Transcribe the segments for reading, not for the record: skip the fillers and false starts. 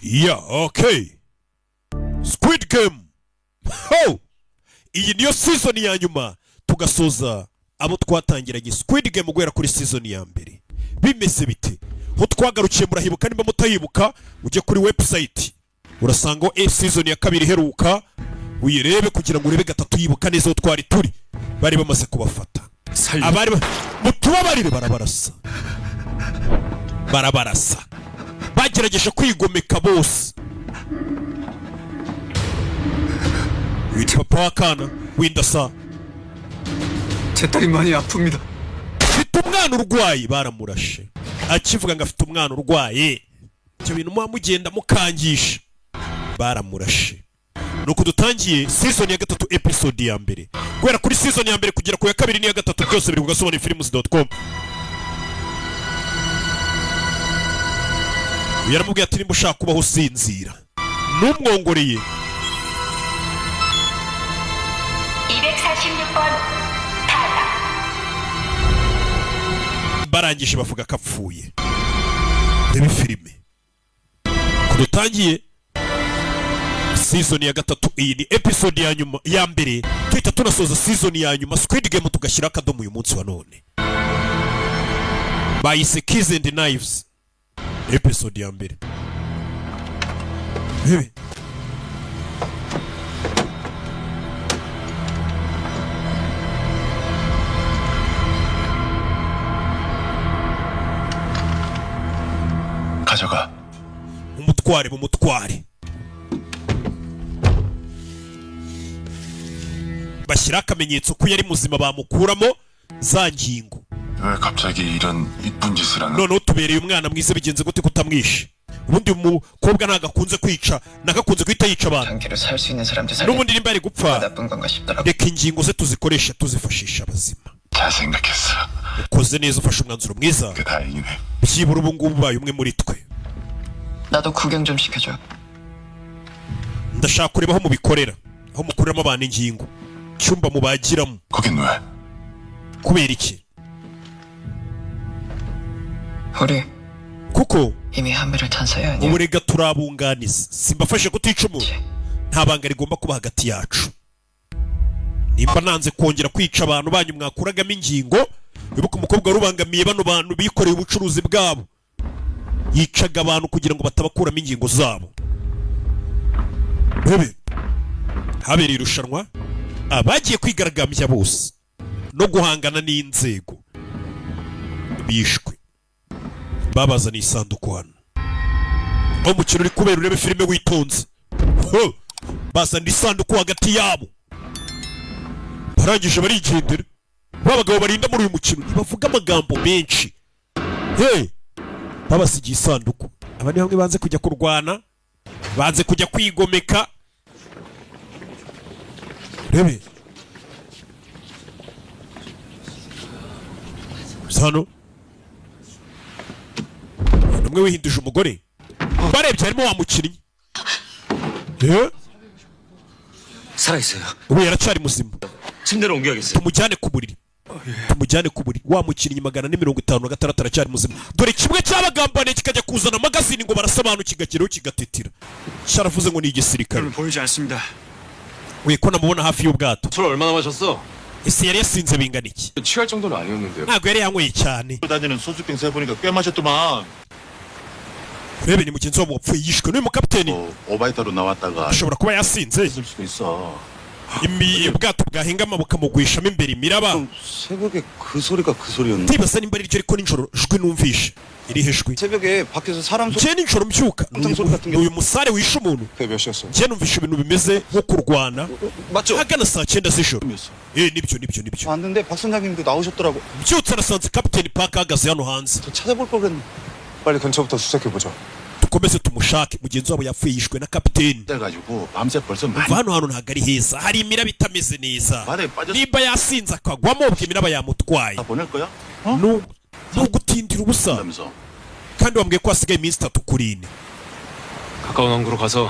Yeah, okay. Squid Game. Ho! Iyi niyo season ya nyuma tugasoza abo twatangiranye Squid Game guhera kuri season ya mbere. Bimeze bite? Ho twagarukiye murahibuka nimba mutayibuka ujye kuri website. Urasanga season ya kabiri heruka uyirebe kugira ngo urebe gatatu yibuka neza aho twari turi. Bari bamaze kubafata. Abari mutubabarire barabarasa. Bagerageje kwigomeka bose. Witwa papa wakana windasa. 제 딸이 많이 아픕니다. Afite umwana urwaye baramurashe. Akivuga ngo afite umwana urwaye. Cyo bintu mugenda mukangisha. Baramurashe. Nuko dutangiye season ya gatatu episode ya mbere. Guhera kuri season ya mbere kugera ku ya kabiri n'iya gatatu byose biri kugasobona films.com. Yaramubwiye ati nimba ushaka kubaho usinzira numwongoreye 246번 타다. barangije bavuga ko apfuye. Reba filime kudutangiye season ya gatatu. Iyi ni episode ya nyuma ya mbere tuhita tunasoza season ya nyuma Squid Game tugashyira akadomo uyu munsi wa none. Bayise Keys and Knives episode ya mbere. Bebe 가져가. umutware bashyira akamenyetso ko yari muzima bamukuramo za ngingo. 왜 갑자기 이런 이쁜 짓을 하는? Noneho tubereye umwana mwiza bigenze gute kutamwishe? Ubundi umukobwa nagakunze kwica nagakunze kwita yica abantu. 장기를 살 수 있는 사람들 살려. N'ubundi nimba ari gupfa 나쁜 건가 싶더라고. reka ingingo ze tuzikoresha tuzifashisha abazima. 잘 생각했어. Ukoze neza ufashe umwanzuro mwiza. 그 다행이네. Byibura ubu ngubu ubaye umwe muri twe. 나도 구경 좀 시켜줘. Ndashaka kureba aho mubikorera, aho mukuramo abantu ingingo, cyumba mubagiramo. 거긴 왜? Kubera iki? 우리 Kuko 이미 한배를 탄 사이 아니야? ubu rega turabunganiza, simbafashe kutica umuntu. Nta banga rigomba kuba hagati yacu. Nimba nanze kongera kwica abantu banyu mwakuragamo ingingo, wibuka umukobwa warubangamiye bano bantu bikoreye ubucuruzi bwabo, yicaga abantu kugira ngo batabakuramo ingingo zabo. Bebe habereye irushanwa abagiye kwigaragambya bose no guhangana n'inzego bishwe. Babazaniye isanduku hano aho umukino uri kubera urebe filime witonze. Bazana isanduku hagati yabo barangije barigendera. Babagabo barinda muri uyu mukino ntibavuga amagambo menshi. Babasigiye isanduku. Aba ni bamwe banze kujya kurwana, banze kujya kwigomeka. Rebe sano numwe wihinduje umugore. Barebye harimo wa mukinnyi 살아있어요. ubu yaracyari muzima. 침대로 옮겨야겠어요. tumujyane ku buriri. Wa mukinnyi 456 aracyari muzima. Dore kimwe cy'abagambane kikajya kuzana magazine ngo barasobanura kigakiraho kigatetira. Cyaravuze ngo ni igisirikare. 보이지 않습니다. We ko namubona hafi y'ubwato. 술 얼마나 마셨어? Ese yari yasinze bingana iki? 취할 정도는 아니었는데요. Ntabwo yari yanyweye cyane. 다니는 소주병 세보니까 꽤 마셨더만. Rebe ni mugenzi wabo wapfuye yishwe n'uyu mukapiteni. 오바이터로 나왔다가 Ashobora kuba yasinze. 있을 수도 있어. Ubwato bwahingama bukamugwishamo imbere imiraba. 새벽에 그 소리가 그 소리였는데. Ndibaza nimba ari ryo ariko nijoro jwi numvishe. Iri hejwi. 새벽에 밖에서 사람 소리. Je nijoro mbyuka. Uyu musare wishe umuntu. 그게 몇 시였어? Je numvishe ibintu bimeze nko kurwana. 맞죠? Hagana saa 9 z'ijoro. Nibyo. 왔는데 박 선장님도 나오셨더라고. Byutse nasanze kapiteni Park ahagaze hano hanze. 저 찾아볼 걸 그랬네. 빨리 근처부터 수색해 보자. Dukomeze tumushake. Mugenzi wabo yapfuye yishwe na kapiteni. 그래가지고 밤새 벌써 Kuva hano ntabwo ari heza. Hari imiraba itameze neza. 말에 빠졌어. Nimba yasinze akagwamo ubwo imiraba yamutwaye. 다 보낼 거야? Gutindira ubusa. 하면서 Kandi wambwiye ko hasigaye iminsi 3 kuri 4. 가까운 항구로 가서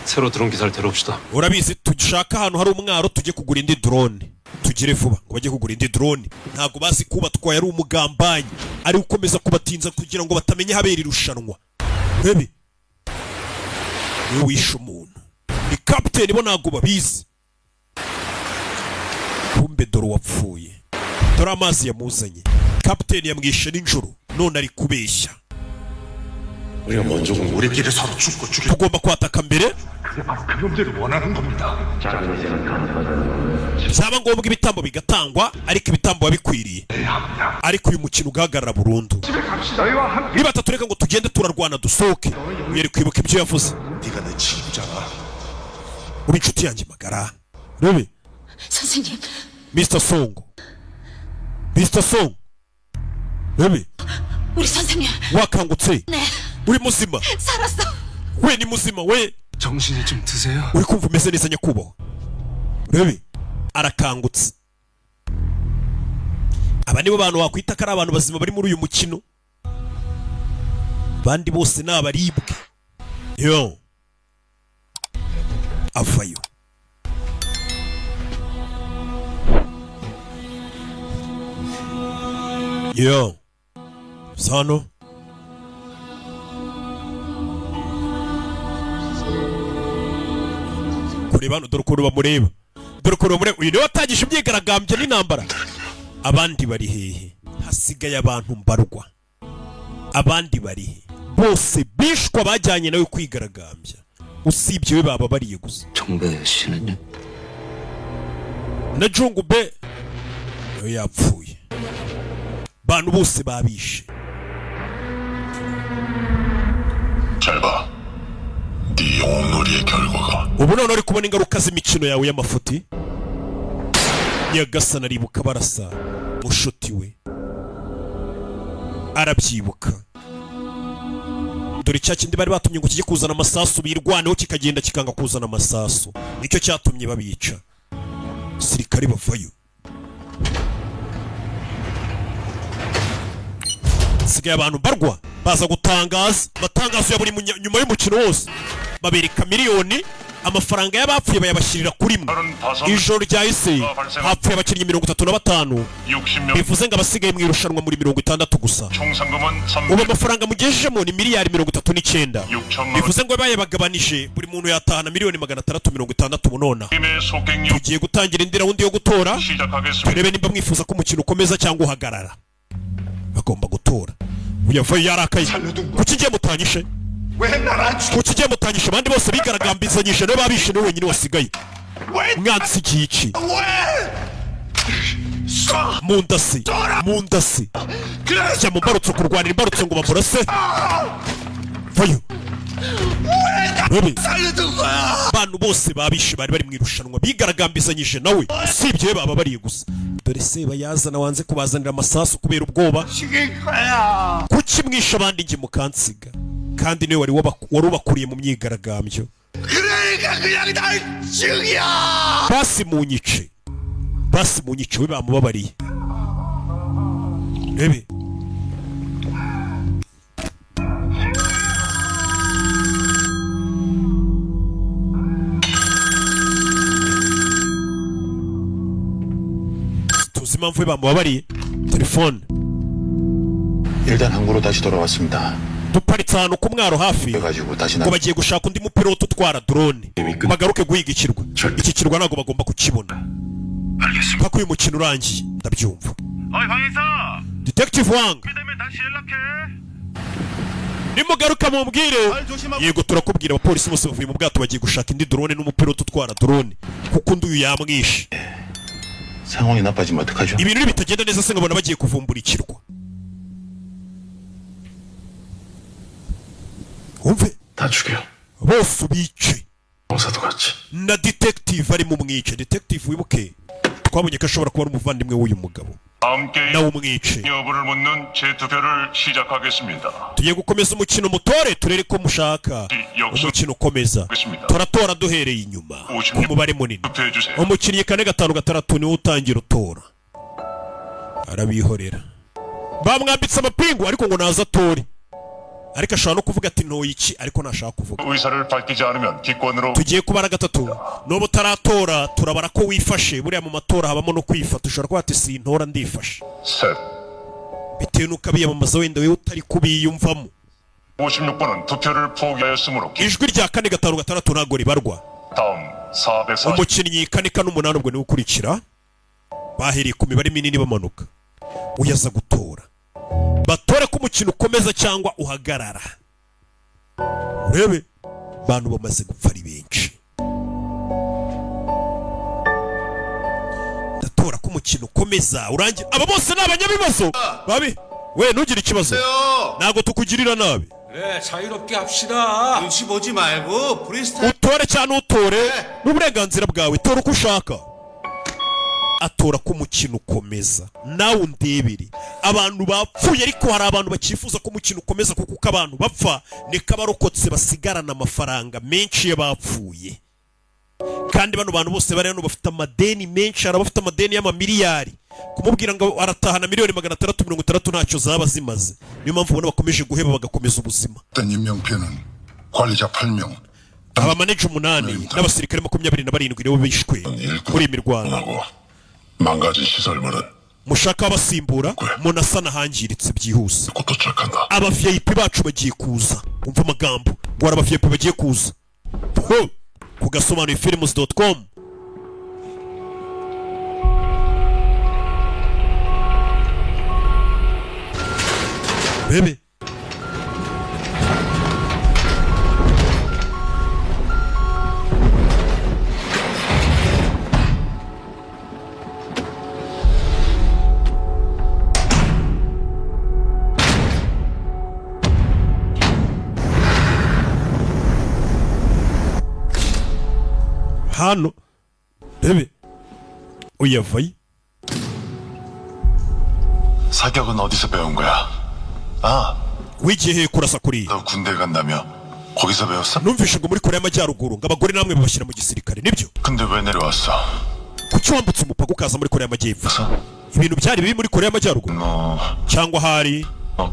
새로 들어온 기사를 데려옵시다. Urabizi dushaka ahantu hari umwaro tujye kugura indi drone. Tugire vuba ngo bajye kugura indi drone. Ntabwo bazi kuba twaye ari umugambanyi. Ari ukomeza kubatinza kugira ngo batamenye habera irushanwa. Bebe niwe wishe umuntu. Ni kapiteni bo ntabwo babizi. Kumbe dore wapfuye. Dore amazi yamuzanye. Kapiteni yamwishe nijoro none ari kubeshya. 우리가 먼저 우리끼리 서로 죽고 죽여. Tugomba kwataka mbere. 그게 바로 그 놈들이 원하는 겁니다. Byaba ngombwa ibitambo bigatangwa ariko ibitambo bikwiriye. Ariko uyu mukino ugahagarara burundu. Niba tatureka ngo tugende turarwana dusohoke. Mwere kwibuka ibyo yavuze. 네가 내 친구잖아. Uri inshuti yanjye magara. Rebe. 선생님, Mr. Song. Mr. Song. Rebe. 우리 선생님. wakangutse. 네, uri muzima. 살았어. we ni muzima we. 정신이 좀 드세요? uri kumva umeze neza nyakubahwa. Rebe. Arakangutse. Aba nibo bantu wakwita ko ari abantu bazima bari muri uyu mukino. Bandi bose ni abaribwe. Yo. Avayo. Yo. Sano. Kuri bano dore ukuntu bamureba. Dore ukuntu bamureba. Uyu niwe watangije imyigaragambyo n'intambara. Abandi bari hehe? Hasigaye abantu mbarwa. Abandi bari he? Bose bishwa bajyanye nawe kwigaragambya. Usibye we baba bariye gusa. 정배 씨는요? Na Jungube nawe yapfuye. Bantu bose babishe. 잘 봐. 네 영웅놀이의 결과가. Ubu none uri kubona ingaruka z'imikino yawe y'amafuti. Nyagasana aribuka barasa mushuti we. Arabyibuka. Dore cya kindi bari batumye ngo kijye kuzana amasasu birwaneho kikagenda kikanga kuzana amasasu. Nicyo cyatumye babica. Sirikari bavayo. Sigaye abantu barwa baza gutangaza matangazo ya buri nyuma y'umukino wose. Babereka miliyoni amafaranga y'abapfuye bayabashirira kuri mwe. Ijoro ryahise hapfuye abakinnyi 35 bivuze ngo abasigaye mu irushanwa muri 60 gusa. Ubu amafaranga mugejejemo ni miliyari 39. Bivuze ngo bayabagabanije buri muntu yatahana miliyoni 660 munona. Tugiye gutangira indi raundi yo gutora. Turebe nimba mwifuza ko umukino ukomeza cyangwa uhagarara. Bagomba gutora. Uyavayo yarakaye. Kuki ngiye mutanyishe? Kuki ngiye mutanyishe abandi bose bigaragambizanyije no babishe no wenyine wasigaye. Mwansi kici. Mundasi. Mundasi. Jya mumbarutse kurwanira imbarutse ngo bamurase. Vayo. Rebe. Abantu bose babishe bari mu irushanwa bigaragambizanyije nawe. Usibye baba bariye gusa. Dore se bayazana wanze kubazanira amasasu kubera ubwoba. Kuki mwisha abandi nge mukansiga? Kandi niwe wari ubakuriye mu myigaragambyo. Basi munyice. Basi munyice we bamubabariye. Rebe. tuzi impamvu we bamubabariye. Telefone. 일단 항구로 다시 돌아왔습니다. duparitse ahantu ku mwaro hafi 그래가지고 다시 ngo bagiye gushaka undi mupilote utwara drone bagaruke guhiga ikirwa. Iki kirwa ntabwo bagomba kukibona mpaka uyu mukino urangiye. Ndabyumva. Detective Wang, nimugaruka mumbwire. Yego turakubwira. Abapolisi bose bavuye mu bwato bagiye gushaka indi drone n'umupilote utwara drone kuko undi uyu yamwishe. 상황이 나빠지면 어떡하죠? Ibintu bitagenda neza se ngabona bagiye kuvumbura ikirwa. Umve. 다 죽여. Bose ubice. 공사도 같이. Na detective ari mu mwice. Detective wibuke twabonye ko ashobora kuba ari umuvandimwe w'uyu mugabo. nawe umwice. 여부를 묻는 재투표를 시작하겠습니다. tugiye gukomeza umukino mutore turere ko mushaka umukino ukomeza. turatora duhereye inyuma ku mubare munini. umukinnyi 4-5-6 niwe utangira utora. Arabihorera. Bamwambitse amapingu ariko ngo naza atore. ariko ashobora no kuvuga ati ntoye iki ariko ntashaka kuvuga. 의사를 밝히지 않으면 기권으로. tugiye kubara gatatu. N'ubu utaratora turabara ko wifashe. buriya mu matora habamo no kwifata. ushobora kuba ati sintora ndifashe. 셋. bitewe n'uko abiyamamaza wenda wewe utari kubiyumvamo. 56번은 투표를 포기하였으므로 ijwi rya 4-5-6 ntabwo ribarwa. 다음 440 umukinnyi 4-8 ubwo niwe ukurikira. Bahereye ku mibare minini bamanuka. Uyaza gutora. Batore ko umukino ukomeza cyangwa uhagarara. Urebe bantu bamaze gupfa ari benshi. Datora ko umukino ukomeza urangira. Aba bose ni abanyabibazo. Babi we ntugire ikibazo. Ntago tukugirira nabi. 그래 자유롭게 합시다. 눈치 보지 말고 프리스타일. Utore cyane utore n'uburenganzira bwawe. Tora uko ushaka. Atora ko umukino ukomeza. Nawe undebere. Abantu bapfuye ariko hari abantu bakifuza ko umukino ukomeza kuko uko abantu bapfa niko abarokotse basigarana amafaranga menshi y'abapfuye. Kandi bano bantu bose bari hano bafite amadeni menshi, hari abafite amadeni y'amamiliyari. Kumubwira ngo aratahana miliyoni 660 ntacyo zaba zimaze. Niyo mpamvu ubona bakomeje guheba bagakomeza ubuzima. 임명표는 관리자 8명 Abamaneja 8 n'abasirikare 27 nibo bishwe muri imirwano. 망가진 시설물은 Mushaka abasimbura munasana hangiritse byihuse. 곧 도착한다. Aba VIP bacu bagiye kuza. Umva amagambo ngo aba VIP bagiye kuza. Ku gasobanuye films.com. Bebe hano bebe uyavaye. 사격은 어디서 배운 거야? 아, wigiye kurasa kuri. 너 군대 간다며 거기서 배웠어? Numvishe ngo muri Korea y'Amajyaruguru ngo abagore namwe babashyira mu gisirikare nibyo? 근데 왜 내려왔어? Kuki wambutse umupaka ukaza muri Korea y'Amajyepfo? Ibintu byari biri muri Korea y'Amajyaruguru cyangwa hari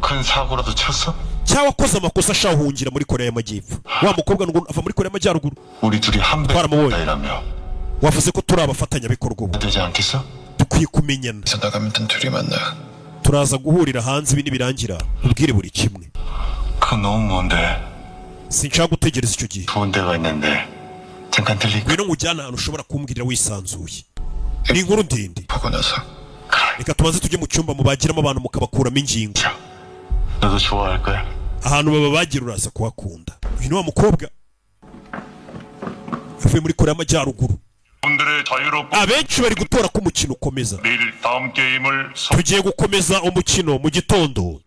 큰 사고라도 쳤어? cyangwa koza amakosa ashahungira muri Korea y'Amajyepfo? Wa mukobwa ngo ava muri Korea y'Amajyaruguru. 우리 둘이 한 배이라며 Wavuze ko turi abafatanyabikorwa ubu. 되지 않겠어? Dukwiye kumenyana. 그래서 나가면 단 둘이 만나. Turaza guhurira hanze ibi nibirangira ubwire buri kimwe. 그 너무 먼데 Sinshaka gutegereza icyo gihe. 좋은 데가 있는데 잠깐 들릴까? Ngwino nkujyana ahantu ushobora kumbwirira wisanzuye. Ni inkuru ndende. 보고 나서 Reka tubanze tujye mu cyumba mubagiramo abantu mukabakuramo ingingo. 너도 좋아할 거야. Ahantu babagira uraza kuhakunda. Uyu ni wa mukobwa yavuye muri Korea y'Amajyaruguru. 분들의 자유롭고 Abenshi bari gutora ko umukino ukomeza. 내일 다음 게임을 Tugiye gukomeza umukino mu gitondo.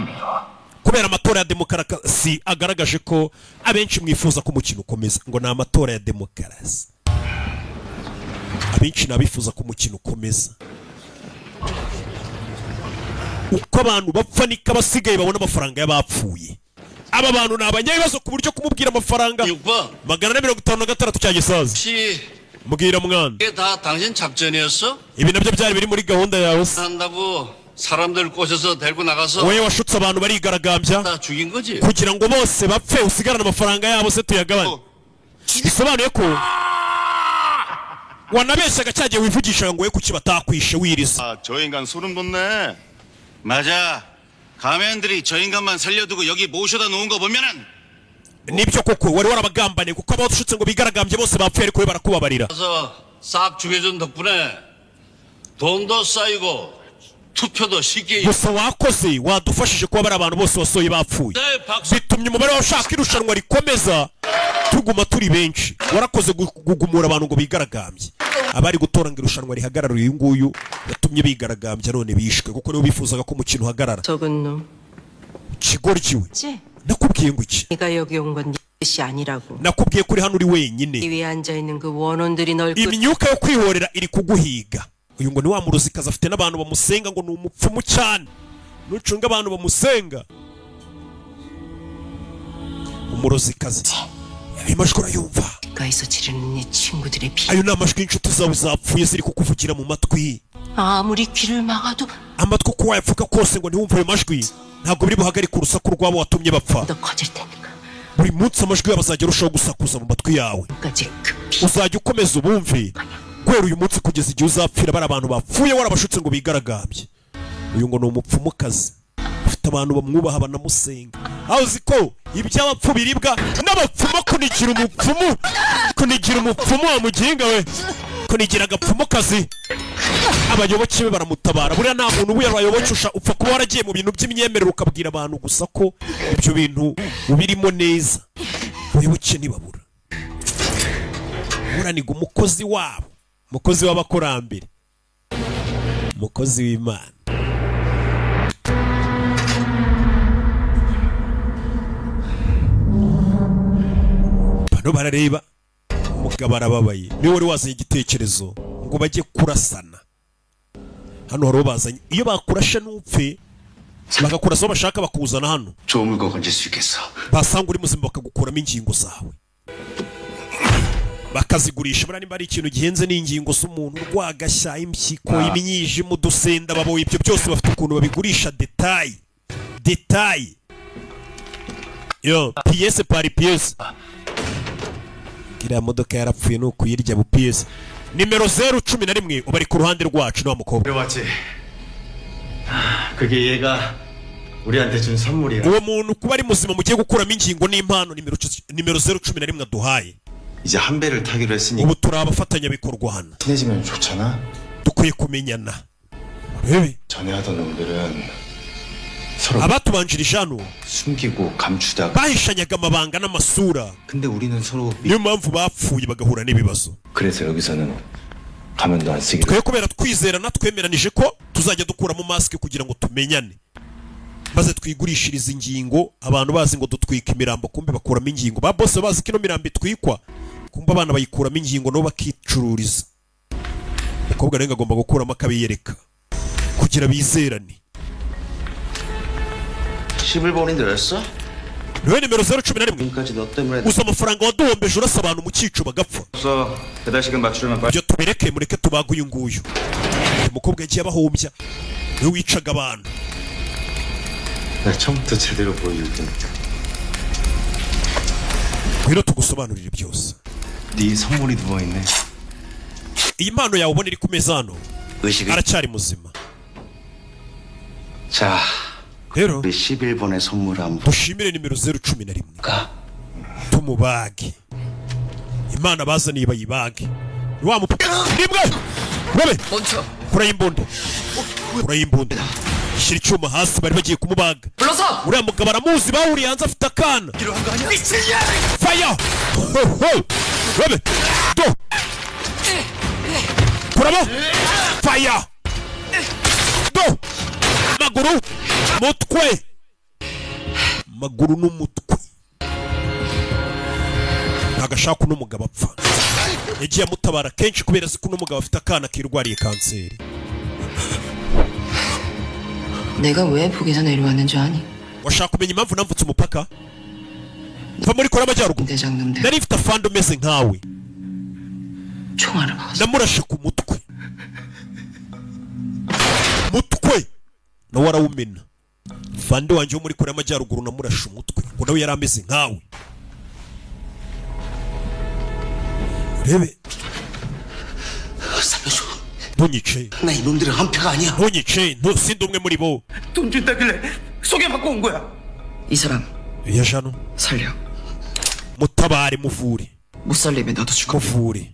Kubera amatora ya demokarasi agaragaje ko abenshi mwifuza ko umukino ukomeza ngo ni amatora ya demokarasi. Abenshi nabifuza ko umukino ukomeza. Uko abantu bapfa niko abasigaye babona amafaranga y'abapfuye. Aba bantu ni abanyabibazo ku buryo kumubwira amafaranga 6번 456 cya gisaza. 혹시 Mbwira mwana 이게 다 당신 작전이었어? ibi nabyo byari biri muri gahunda yawe se? 한다고 사람들 꼬셔서 데리고 나가서 Wowe washutse abantu barigaragambya 다 죽인 거지? kugira ngo bose bapfe usigarane amafaranga yabo se tuyagabane. Bisobanuye ko wanabeshyaga cyagiye wivugishaga ngo we kuki batakwishe wiriza. 아, 저 인간 소름 돋네. 맞아. 가면들이 저 인간만 살려두고 여기 모셔다 놓은 거 보면은 Nibyo koko wari warabagambane kuko abashutse ngo bigaragambye bose bapfuye ariko we barakubabarira. 가서 싹 죽여준 덕분에 돈도 쌓이고 투표도 쉽게 Gusa wakoze wadufashije kuba bari abantu bose wasoye bapfuye. 네, 박수. Bitumye umubare w'abashaka irushanwa rikomeza tuguma turi benshi. Warakoze gugumura abantu ngo bigaragambye. Abari gutoranga irushanwa rihagarara uyu nguyu yatumye bigaragambya none bishwe kuko nibo bifuzaga ko umukino uhagarara. 적은 놈. Kigoryiwe. 지? Nakubwiye ngo iki? 네가 여기 온 건 네 뜻이 아니라고. Nakubwiye kuri hano uri wenyine. 이 위에 앉아 있는 그 원혼들이 널 Imyuka yo kwihorera iri kuguhiga. Uyu ngo ni wa muruzikazi afite n'abantu bamusenga ngo ni umupfumu cyane. Nucunga abantu bamusenga. Umuruzikazi. Ayo majwi urayumva. 가에서 지르는 네 친구들의 피. Ayo ni amajwi y'inshuti zawe zapfuye ziri kukuvugira mu matwi. 아무리 귀를 막아도 Amatwi uko wayapfuka kose ngo ntiwumve ayo majwi ntabwo biri buhagarike urusaku rwabo watumye bapfa. 더 커질 테니까. Buri munsi amajwi yabo azajya arushaho gusakuza mu matwi yawe. 까지 그 피. Uzajya ukomeza ubumve guhera uyu munsi kugeza igihe uzapfira bari abantu bapfuye warabashutse ngo bigaragambye. Uyu ngo ni umupfumukazi afite abantu bamwubaha banamusenga. aho uzi ko iby'abapfu biribwa n'abapfumu kunigira umupfumu wa muginga we, kunigira agapfumukazi. Abayoboke be baramutabara. Buriya nta muntu ubuye abayoboke upfa kuba waragiye mu bintu by'imyemerere ukabwira abantu gusa ko ibyo bintu ubirimo neza. Abayoboke ntibabura. Buraniga umukozi wabo, umukozi w'abakurambere, umukozi w'Imana. Bano barareba umugabo arababaye, niwe wari wazanye igitekerezo ngo bajye kurasana. Hano hari bazanye, iyo bakurashe n'upfe bagakurasa aho bashaka bakuzana hano, 좋은 물건 건질 수 있겠어. basanga uri muzima bakagukuramo ingingo zawe bakazigurisha. Buriya nimba ari ikintu gihenze n'ingingo z'umuntu, rwagashya, impyiko, imyijima, udusenda, baboye, ibyo byose bafite ukuntu babigurisha detail. Yo, pièce par pièce. Kiriya modoka yarapfuye no kuyirya bu pièce. Nimero 011 ubari ku ruhande rwacu no mukobwa. 맞지? 그게 얘가 우리한테 준 선물이야. Uwo muntu kuba ari muzima mugiye gukuramo ingingo n'impano nimero 011 aduhaye. 이제 한 배를 타기로 했으니 Ubu turi abafatanya bikorwa hano. 친해지면 좋잖아. Dukwiye kumenyana. Urebe 전에 하던 놈들은 서로 abatubanjirije hano 숨기고 감추다가 bahishanyaga amabanga n'amasura. 근데 우리는 서로 Niyo mpamvu bapfuye bagahura n'ibibazo. 그래서 여기서는 가면도 안 쓰기로. Twe kubera twizerana twemeranije ko tuzajya dukuramo mask kugira ngo tumenyane, maze twigurishiriza ingingo. Abantu bazi ngo dutwika imirambo, kumbe bakuramo ingingo. Ba bose bazi ko ino mirambo itwikwa, kumbe abana bayikuramo ingingo no bakicururiza. Umukobwa rero agomba gukuramo akabiyereka kugira bizerane. 11번인데 였어? Niwe nimero 011. 지금까지 너 때문에 Uza amafaranga waduhombeje urasa abantu mu cyico bagapfa. 없어. 배달 시간 맞추려면 빨리. Ibyo tubireke, mureke tubaga uyu nguyu. Umukobwa yagiye abahombya, niwe wicaga abantu. 나 처음부터 제대로 보여줄 테니까. Rero tugusobanurire byose. 네 선물이 누워 있네. Iyi mpano yawe ubona iri ku meza hano, 의식을. aracyari muzima. 자, Rero 우리 11번의 선물 한번 dushimire nimero 011 볼까? tumubage. Imana bazaniye bayibage. Ni wa mupaka nibwe urabe 멈춰. kurayimbunda shyira icyuma hasi. Bari bagiye kumubaga. 불러서. Uriya mugabo aramuzi, bahuriye hanze afite akana. Fire! Urabe do kuramo fire do maguru mutwe maguru n'umutwe. Nagashaka uno mugabo apfa, yagiye amutabara kenshi kubera ko uno mugabo afite akana kirwariye kanseri. 내가 왜 북에서 내려왔는 줄 아니? Washaka kumenya impamvu namvutse umupaka? Mva muri Korea y'Amajyaruguru. 대장놈들 Nari mfite afande umeze nkawe, 총알을 먹었어. namurashe ku mutwe nawe arawumena. Fande wanjye wo muri Korea y'Amajyaruguru namurashe umutwe ngo nawe yari ameze nkawe. Rebe 살려줘. ntunyice, 나 이놈들은 한패가 아니야. ntunyice, sindi umwe muri bo. 돈 준다길래 소개받고 온 거야. 이 사람 Iya jano 살려. mutabare, muvure, 못 살리면 나도 죽어. muvure.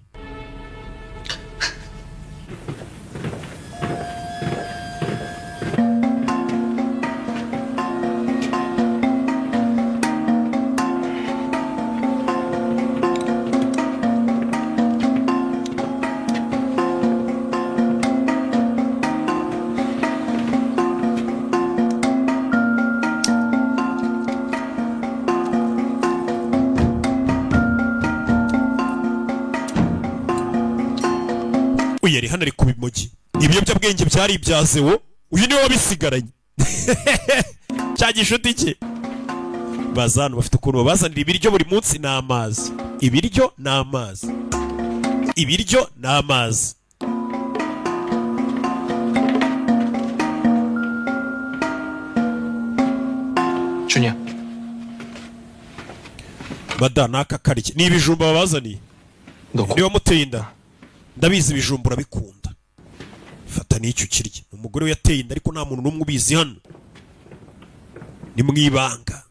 Uyu yari hano ari ku bimogi. Ibiyobyabwenge byari ibyazewo, uyu niwe wabisigaranye. Cya gishuti cye. Bazana bafite ukuntu babazanira ibiryo buri munsi n'amazi. Ibiryo n'amazi. Ibiryo n'amazi. 준이야. Bada naka kariki. Ni ibijumba babazaniye. 너 Niwe wamuteye inda. Ndabizi ibijumba urabikunda. Fata n'icyo kirya. Umugore we yateye inda ariko nta muntu n'umwe ubizi hano. Ni mwibanga.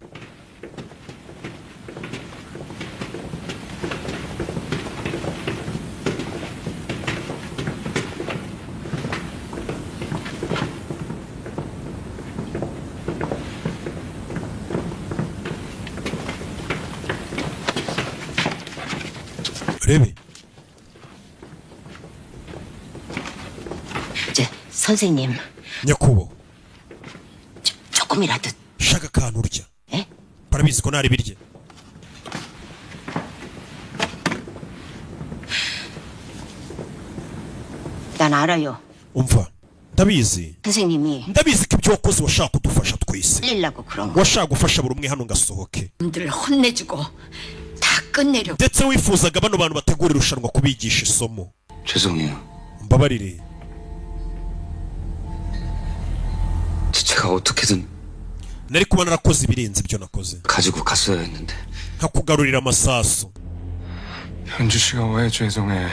urebe 이제 선생님 nyakubahwa 조금이라도 shaka akantu urya 에? barabizi ko ntari birye 난 알아요. umva ndabizi 선생님이 ndabizi ko ibyo wakoze washaka kudufasha twese 살리려고 그런 거. washaka gufasha buri umwe hano ngasohoke 놈들을 혼내주고 다 끝내려고. ndetse wifuzaga bano bantu bategura irushanwa kubigisha isomo 죄송해요. mbabarire 제가 어떻게든 nari kuba narakoze ibirenze ibyo nakoze 가지고 갔어야 했는데. nkakugarurira amasasu 현주 씨가 왜 죄송해?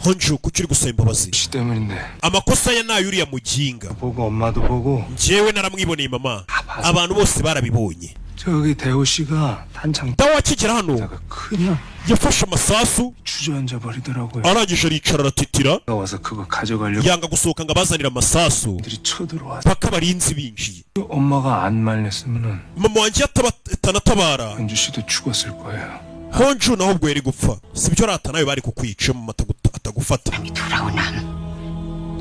honju kuki uri gusaba imbabazi 씨 때문인데. amakosa ya nayo uriya muginga 보고 엄마도 보고 njyewe naramwiboneye mama abantu bose barabibonye 저기 대호 씨가 단창 dawe akigera hano 다가 그냥 yafashe amasasu 주저앉아 버리더라고요. arangije aricara aratitira 와서 그거 가져가려고 yanga gusohoka ngo abazanire amasasu 들이 쳐들어와서 paka abarinzi binjiye 엄마가 안 말렸으면은 mama wanjye atanatabara 현주 씨도 죽었을 거예요. honju naho ubwo yari gupfa sibyo rata nawe bari kukwica mama atagufata 돌아오나.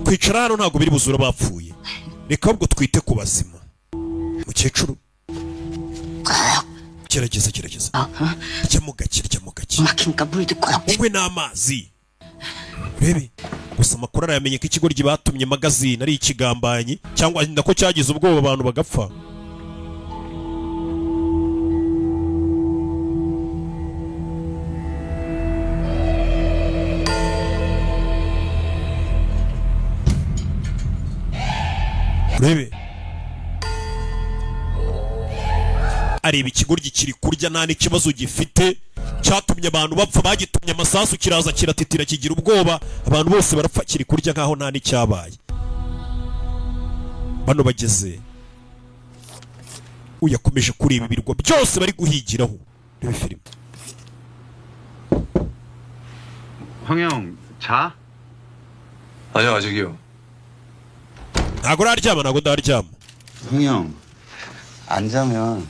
kwicara hano ntabwo biri buzura bapfuye reka ahubwo twite ku bazima mukecuru gerageza ryamo gake 막히니까 물도 꼭. unywe n'amazi urebe gusa amakuru arayamenye ko ikigoryi batumye magazine ari ikigambanyi cyangwa nako cyagize ubwoba abantu bagapfa urebe areba ikigoryi kiri kurya nta n'ikibazo gifite cyatumye abantu bapfa bagitumye amasasu kiraza kiratitira kigira ubwoba abantu bose barapfa kiri kurya nkaho nta n'icyabaye bano bageze uyakomeje kureba ibirwa byose bari guhigiraho reba filime 황영 자? 아니요 아직이요. ntago uraryama ntago ndaryama 황영 안 자면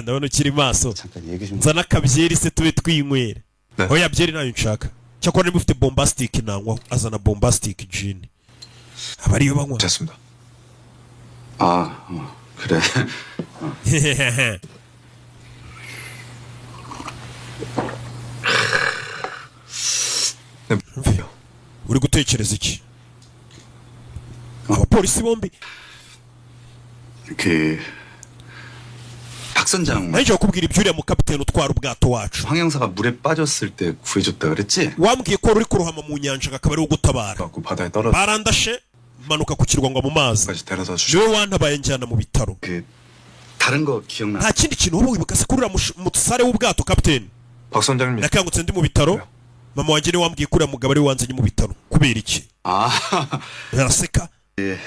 ndabona ukiri maso 잠깐 얘기 좀. nzana akabyeri se tube twinywera 네. oya byeri nayo nshaka cyakora niba ufite bombastic nanywa azana bombastic gin aba ariyo banywa 됐습니다. 그래. 네. uri gutekereza iki abapolisi bombi 박 선장 nanjye bakubwira ibyuriya mu kapiteni utwara ubwato wacu 황 형사가 물에 빠졌을 때 구해줬다 그랬지? wambwiye ko wari uri kurohama mu nyanja akaba ariwo gutabara 갖고 바다에 떨어져 barandashe manuka ku kirwa ngo mu mazi 까지 데려다 주시. niwe wantabaye njyana mu bitaro 다른 거 기억나? nta kindi kintu wowe wibuka se kurira musare w'ubwato kapiteni 박 선장님. nakangutse ndi mu bitaro mama wanjye niwe wambwiye ko uriya mugabo ariwe wanzanye mu bitaro kubera iki araseka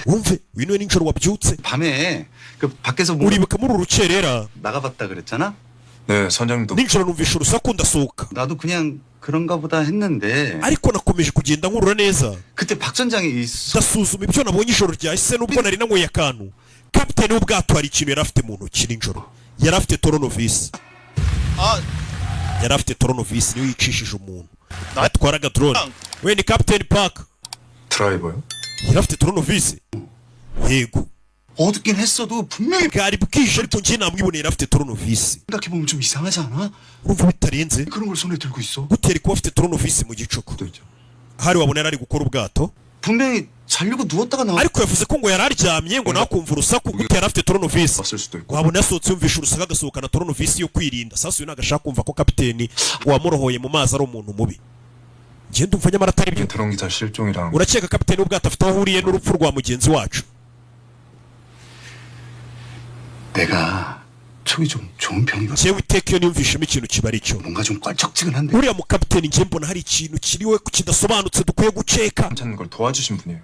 wumve wino nijoro wabyutse 밤에 그 밖에서 uribuka muri uru rukerera 나가봤다 그랬잖아? 네 선장님도. nijoro numvisha urusaku ndasohoka 나도 그냥 그런가 보다 했는데 ariko nakomeje kugenda nkurura neza 그때 박 선장이 ndasuzuma ibyo nabonye ijoro ryahise nubwo nari nanyweye akantu kapiteni w'ubwato hari ikintu yari afite mu ntoki nijoro yari afite toronovisi yari afite toronovisi niyo yicishije umuntu atwaraga drone we ni kapiteni park 드라이버요? yari afite toronovisi yego 어둡긴 했어도 분명히 bwari bwije ariko njye namwiboneye yari afite toronovisi 생각해보면 좀 이상하지 않아? urumva bitarenze 그런 걸 손에 들고 있어 gutera kuba afite toronovisi mu gicuku hari wabona yari ari gukora ubwato 분명히 자려고 누웠다가 나와 ariko yavuze ko ngo yari aryamye ngo nawe akumva urusaku gute yari afite toronovisi 왔을 수도 있고. wabona yasohotse yumvisha urusaku agasohokana toronovisi yo kwirinda sasa uyu ntabwo ashaka kumva ko kapiteni wamurohoye mu mazi ari umuntu mubi njye ndumva nyamara atari byo 드론 기사 실종이랑 urakeka kapiteni w'ubwato afite aho ahuriye n'urupfu rwa mugenzi wacu 내가 촉이 좀 좋은 편이거든 njyewe iteka iyo niyumvishemo ikintu kiba ari cyo 뭔가 좀 껄쩍지근한데 uriya mu kapiteni njye mbona hari ikintu kiriwe kidasobanutse dukwiye guceka 찾는 걸 도와주신 분이에요.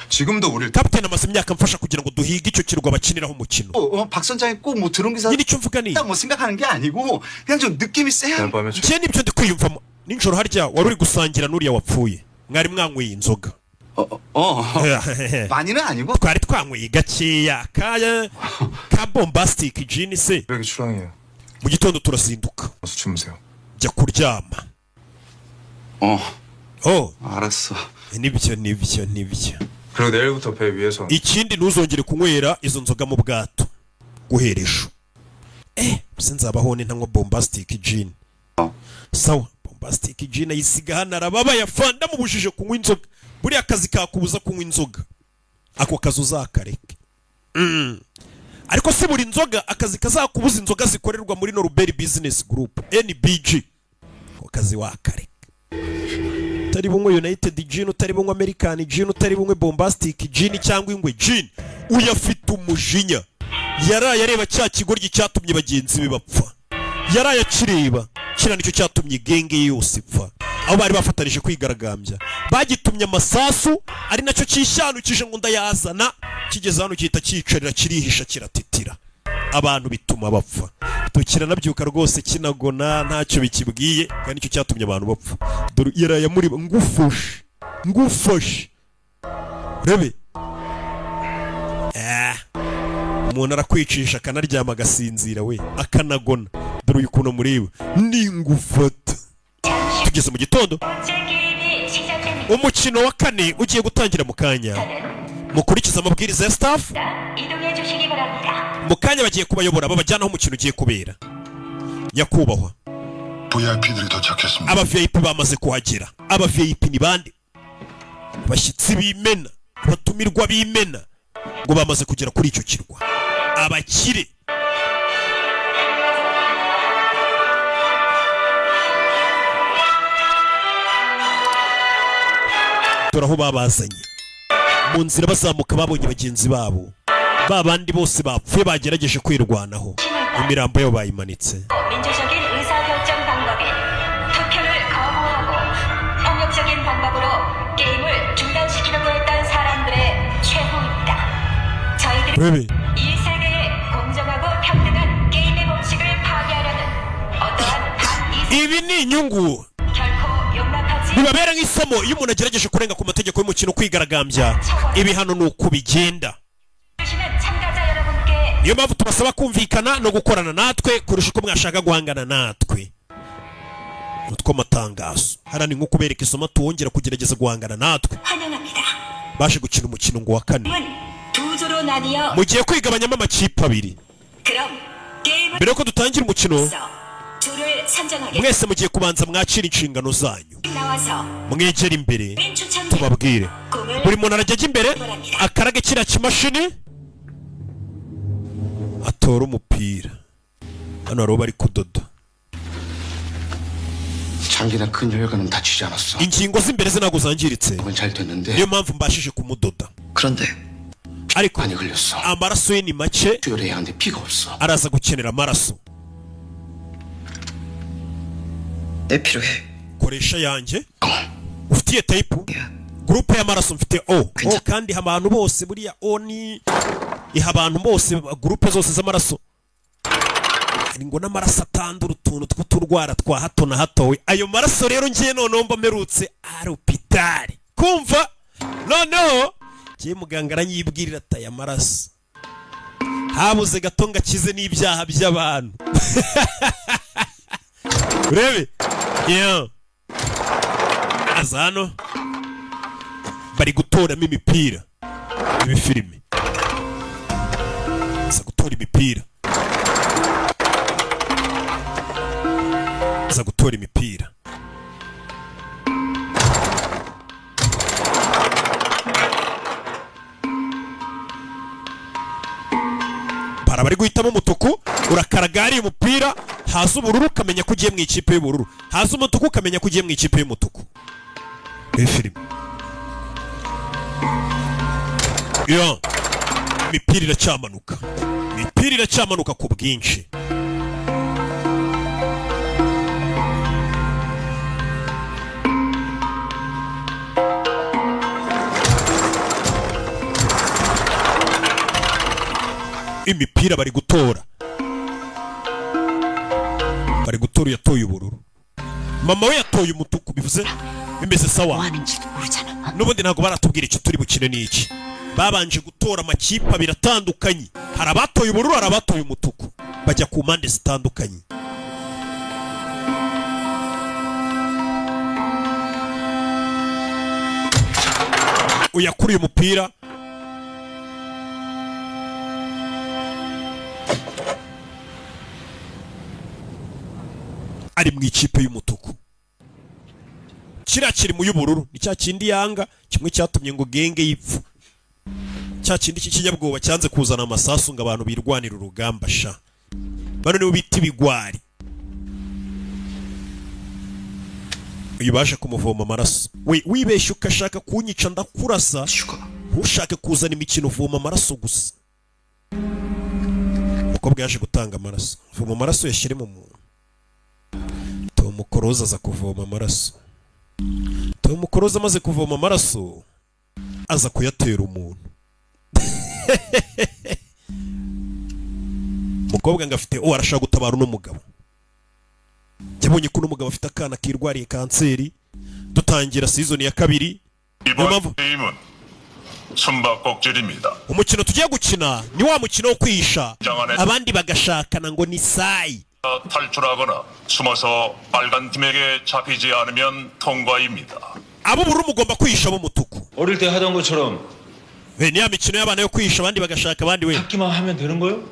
지금도 우리를 kapiteni amaze imyaka amfasha kugira ngo duhige icyo kirwa bakiniraho umukino 박 선장이 꼭 뭐 드론 기사 nyine icyo mvuga ni 뭐 생각하는 게 아니고 그냥 좀 느낌이 세야 밤에 njye nibyo ndi kwiyumvamo nijoro harya wari uri gusangira n'uriya wapfuye mwari mwanyweye inzoga 많이는 아니고 twari twanyweye gakeya ka bombastic gin se 여기 출항이에요. mu gitondo turazinduka 어서 주무세요. jya kuryama 알았어. nibyo. 그리고 내일부터 배 위에서 ikindi ntuzongere kunywera izo nzoga mu bwato guhera ejo. Sinzabaho ni ntanywa bombastic gin. Sawa, bombastic gin ayisiga hano arababa yafanda mubujije kunywa inzoga. Buriya akazi kakubuza kunywa inzoga, ako kazi uzakareke. Ariko si buri nzoga akazi kazakubuza inzoga zikorerwa muri Norbert Business Group NBG, ako kazi wakareke. Utari bunywe United Gin, utari bunywe American Gin, utari bunywe bombastic gin cyangwa ingwe gin, uyafite umujinya. Yaraye areba cya kigoryi cyatumye bagenzi be bapfa, yaraye akireba kira nicyo cyatumye genge yose ipfa. Aho bari bafatanije kwigaragambya bagitumye amasasu, ari nacyo cyishanukije ngo ndayazana, kigeze hano cyita cyicarira kirihisha kiratitira, abantu bituma bapfa. Tukira nabyuka rwose kinagona ntacyo bikibwiye, kandi nicyo cyatumye abantu bapfa. Dore yaraye muri ngufashe rebe. Umuntu arakwicisha akanaryama agasinzira we akanagona. Dore uyu kuntu mureba ningufata. Tugeze mu gitondo, umukino wa kane ugiye gutangira mu kanya. Mukurikiza amabwiriza ya staff. Mu kanya bagiye kubayobora babajyana aho umukino ugiye kubera. Nyakubahwa, VIP들이 도착했습니다. aba VIP bamaze kuhagera. Aba VIP ni bande? Abashyitsi b'imena, batumirwa b'imena ngo bamaze kugera kuri icyo kirwa. Abakire turaho babazanye mu nzira bazamuka, babonye bagenzi babo babandi bose bapfuye bagerageje kwirwanaho, imirambo yabo bayimanitse. 민주적인 의사결정 방법인 투표를 거부하고 폭력적인 방법으로 게임을 중단시키려고 했던 사람들의 최후입니다. 저희들이 이 세계의 공정하고 평등한 게임의 법칙을 파괴하려는 어떠한 ibi ni inyungu 결코 용납하지 bibabera nk'isomo iyo umuntu agerageje kurenga ku mategeko y'umukino kwigaragambya. Ibi hano ni uko bigenda. 않으시는 참가자 여러분께 niyo mpamvu tubasaba kumvikana no gukorana natwe kurusha uko mwashaka guhangana natwe. Utwo matangazo hara ni nko kubereka isomo tuwongera kugerageza guhangana natwe. 환영합니다. Baje gukina umukino ngo wa kane, 두 조로 나뉘어 mugiye kwigabanyamo amakipe abiri. 그럼 게임을 Mbere yuko dutangira umukino, 조를 선정하게 mwese mugiye kubanza mwakira inshingano zanyu. 나와서 Mwegera imbere 게임 추천 tubabwire. 공을 Buri muntu arajya imbere akarage kiriya kimashini atora umupira. Hano hariho bari kudoda. 장기나 큰 혈관은 다치지 않았어. Ingingo z'imbere ze ntabwo zangiritse, 그건 잘 됐는데 niyo mpamvu mbashije kumudoda. 그런데 Ariko 많이 걸렸어. amaraso ye ni make, 수혈해야 하는데 피가 없어. araza gukenera amaraso. 내 필요해. Koresha yanjye. Ufitiye type? Groupe y'amaraso mfite O. O kandi abantu bose buriya O ni iha abantu bose groupe zose z'amaraso. Hari ngo n'amaraso atandura utuntu tw'uturwara twa hato na hato. Ayo maraso rero ngiye noneho mba merutse arupitari. Kumva? Noneho ngiye muganga aranyibwirira ati aya maraso habuze gato ngakize n'ibyaha by'abantu. Urebe? Yeah. Aza hano bari gutoramo imipira ibi filime. Aza gutora imipira. Aza gutora imipira. Para bari guhitamo umutuku, urakaragari umupira, haza ubururu ukamenya ko ugiye mu ikipe y'ubururu, haza umutuku ukamenya ko ugiye mu ikipe y'umutuku. Iyi filime. Yo, imipira iracyamanuka. Imipira iracyamanuka ku bwinshi. Imipira bari gutora. Bari gutora yatoye ubururu. Mama we yatoye umutuku, bivuze bimeze sawa. 하는지도 모르잖아. Nubundi ntabwo baratubwira icyo turi bukine n'iki. Babanje gutora amakipe abiri atandukanye. Hari abatoye ubururu, hari abatoye umutuku. Bajya ku mpande zitandukanye. uyakuriye umupira ari mu ikipe y'umutuku. Kiriya kiri mu y'ubururu ni cya kindi yanga, kimwe cyatumye ngo genge yipfu, cya kindi cy'ikinyabwoba cyanze kuzana amasasu ngo abantu birwanira urugamba sha. Bano nibo bita ibigwari. Uyu baje kumuvoma amaraso. We wibeshye ukashaka kunyica ndakurasa, ushaka kuzana imikino uvoma amaraso gusa. Umukobwa yaje gutanga amaraso, uvoma amaraso yashyire mu muntu. Tom Cruise aza kuvoma amaraso. Tom Cruise amaze kuvoma amaraso aza kuyatera umuntu. Umukobwa ngo afite arashaka gutabara uno mugabo. Yabonye ko uno mugabo afite akana kirwariye kanseri. Dutangira season ya 2. 이번 게임은 숨바꼭질입니다. umukino tugiye gukina ni wa mukino wo kwihisha abandi bagashakana ngo ni sayi. 탈출하거나 숨어서 빨간 팀에게 잡히지 않으면 통과입니다. abo bururu mugomba kwihisha abo mutuku. 어릴 때 하던 것처럼 ni ya mikino y'abana yo kwihisha abandi bagashaka abandi we. 찾기만 하면 되는 거요?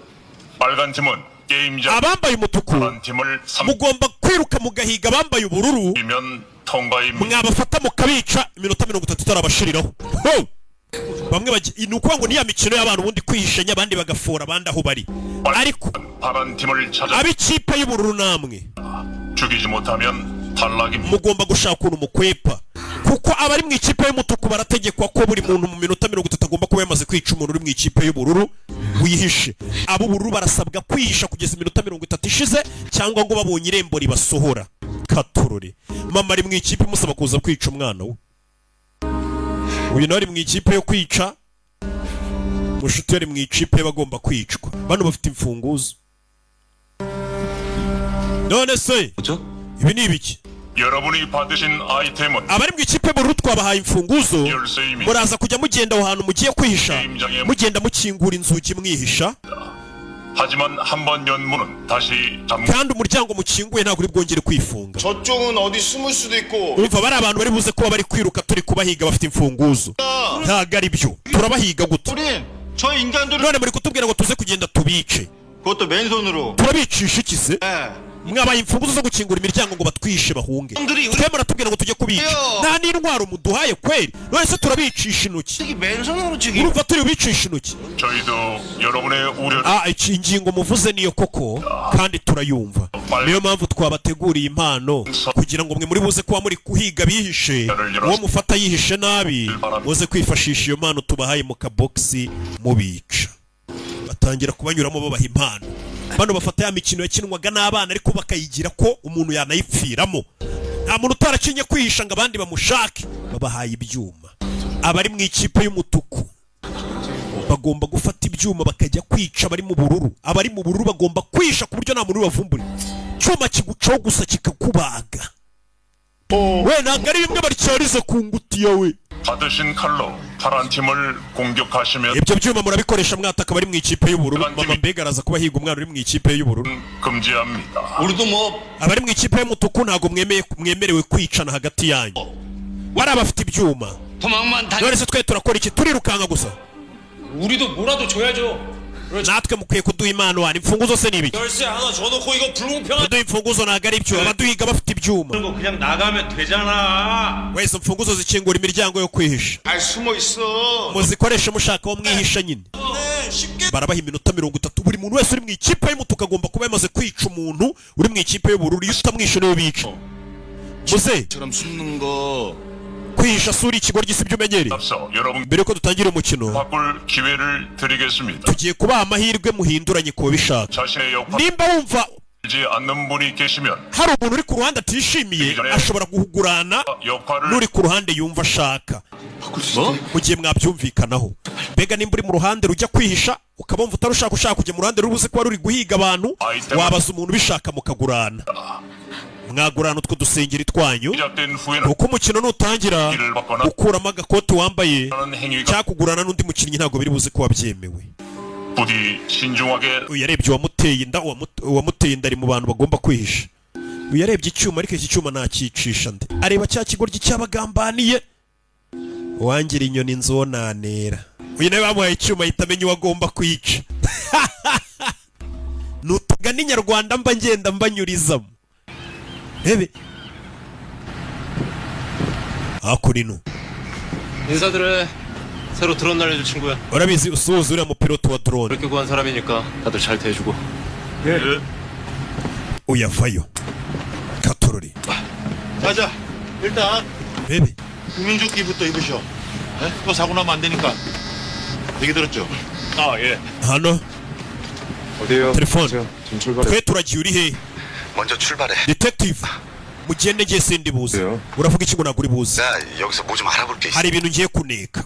빨간 팀은 게임장 abambaye umutuku 파란 팀을 mugomba kwiruka mugahiga abambaye ubururu, 삼면 통과입니다. mwabafata mukabica iminota 30 tutarabashiriraho. Bamwe bagiye ni ukuvuga ngo ni ya mikino y'abantu ubundi kwihishanya abandi bagafora abandi aho bari. Ariko 파란 팀을 찾아 abikipe y'ubururu namwe 죽이지 못하면 탈락입니다. mugomba gushaka ukuntu mukwepa, kuko abari mu ikipe y'umutuku barategekwa ko buri muntu mu minota 30 agomba kuba yamaze kwica umuntu uri mu ikipe y'ubururu wihishe. Abo bururu barasabwa kwihisha kugeza iminota 30 ishize, cyangwa ngo babonye irembo ribasohora. Katurore mama ari mu ikipe musaba kuza kwica umwana we. Uyu nawe ari mu ikipe yo kwica, mushuti yari mu ikipe bagomba kwicwa. Bano bafite imfunguzo. None se ibi ni ibiki? 여러분이 받으신 아이템은 abari mu ikipe bururu twabahaye imfunguzo, muraza kujya mugenda aho hantu mugiye kwihisha, mugenda mukingura inzugi mwihisha. 하지만 한 번 연문은 다시 kandi umuryango mukinguye ntabwo uri bwongere kwifunga. 저쪽은 어디 숨을 수도 있고. Urumva bari abantu bari buze kuba bari kwiruka turi kubahiga bafite imfunguzo. Ntabwo ari byo. Turabahiga gute? 우린 저 인간들을 None muri kutubwira ngo tuze kugenda tubice. 그것도 맨손으로. Turabicisha iki se? 예. Mwabaye imfunguzo zo gukingura imiryango ngo batwishe bahunge. Twemera tubwira ngo tujye kubica. Nta n'intwaro muduhaye kweri. None se turabicisha intoki. 이게 맨손으로 지금. Urumva turi bicisha intoki. 저희도 여러분의 우려를 Iki ingingo muvuze niyo koko kandi turayumva. Niyo mpamvu twabateguriye impano kugira ngo mwe muri buze kuba muri kuhiga bihishe, uwo mufata yihishe nabi muze kwifashisha iyo mpano tubahaye mu kaboxi mubica. Batangira kubanyuramo babaha impano. Bano bafata ya mikino yakinwaga n'abana ariko bakayigira ko umuntu yanayipfiramo. Nta muntu utaracinye kwihisha ngo abandi bamushake. Babahaye ibyuma. Abari mu ikipe y'umutuku bagomba gufata ibyuma bakajya kwica abari mu bururu. Abari mu bururu bagomba kwisha ku buryo nta muntu bavumbura. Cyuma kigucaho gusa kikakubaga. We ntabwo ari bimwe baryarize ku ngutiya we. 받으신 칼로 파란 팀을 공격하시면 Ibyo byuma murabikoresha mwataka bari mu ikipe y'ubururu. Mama mbega araza kuba higa umwana uri mu ikipe y'ubururu. 금지합니다. 우리도 뭐 Abari mu ikipe y'umutuku ntabwo mwemerewe kwicana hagati yanyu. Bari abafite ibyuma. 도망만 다. None se twe turakora iki? Turirukanka gusa. 우리도 뭐라도 줘야죠. natwe mukwiye kuduha impano hano. Imfunguzo se ni ibiki? 열쇠 하나 줘놓고 이거 불공평한 kuduha imfunguzo ntabwo ari ibyo. abaduhiga bafite ibyuma. 거 그냥 나가면 되잖아. wese imfunguzo zikingura imiryango yo kwihisha. 잘 숨어 있어. muzikoreshe mushaka aho mwihisha nyine. barabaha iminota 30. buri muntu wese uri mu ikipe y'umutuku agomba kuba yamaze kwica umuntu uri mu ikipe y'ubururu. iyo utamwishe niwe bica. muze 처럼 숨는 거. kwihisha suri ikigoryi si byo umenyereye. 앞서 여러분 mbere yuko dutangira umukino 바꿀 기회를 드리겠습니다. tugiye kubaha amahirwe muhinduranye ku babishaka. 자신의 역할을 nimba wumva 하지 않는 분이 계시면 hari umuntu uri ku ruhande atishimiye ashobora guhugurana 역할을 n'uri ku ruhande yumva ashaka. mu gihe mwabyumvikanaho. mbega nimba uri mu ruhande rujya kwihisha ukaba wumva utarushaka ushaka kujya mu ruhande rubuze kuba ruri guhiga abantu, wabaza umuntu ubishaka mukagurana. mwagurana utwo dusengeri twanyu. 시작된 후에는 uko umukino nutangira ukuramo agakoti wambaye 하는 행위가 cyangwa kugurana n'undi mukinnyi ntabwo biri buze kuba byemewe. 부디 신중하게 uyu yarebye uwamuteye inda, uwamuteye inda ari mu bantu bagomba kwihisha. uyu yarebye icyuma ariko iki cyuma ntakicisha nde. areba cya kigoryi cyabagambaniye. uwangira inyoni nzonanera. Uyu nawe bamuhaye icyuma ahita amenya uwo agomba kwica. Nutugana inyarwanda mba ngenda mbanyurizamo. Rebe hakurino 인사드려. 새로 드론 날려줄 친구야. urabizi usuhuza uriya mupiloto wa drone. 그렇게 구한 사람이니까 다들 잘 대해주고. uyavayo 가토로리. 자자, 일단 Rebe 국민조끼부터 입으셔. 네? 또 사고 나면 안 되니까. 얘기 들었죠? 아, 예. hano 어디에요? telefone. 지금 출발해. twe turagiye uri he? 먼저 출발해. detective mugende ngiye sindi buze. 왜요? uravuga iki ngo naguri buze? 나 여기서 뭐 좀 알아볼 게 있어. hari ibintu ngiye kuneka.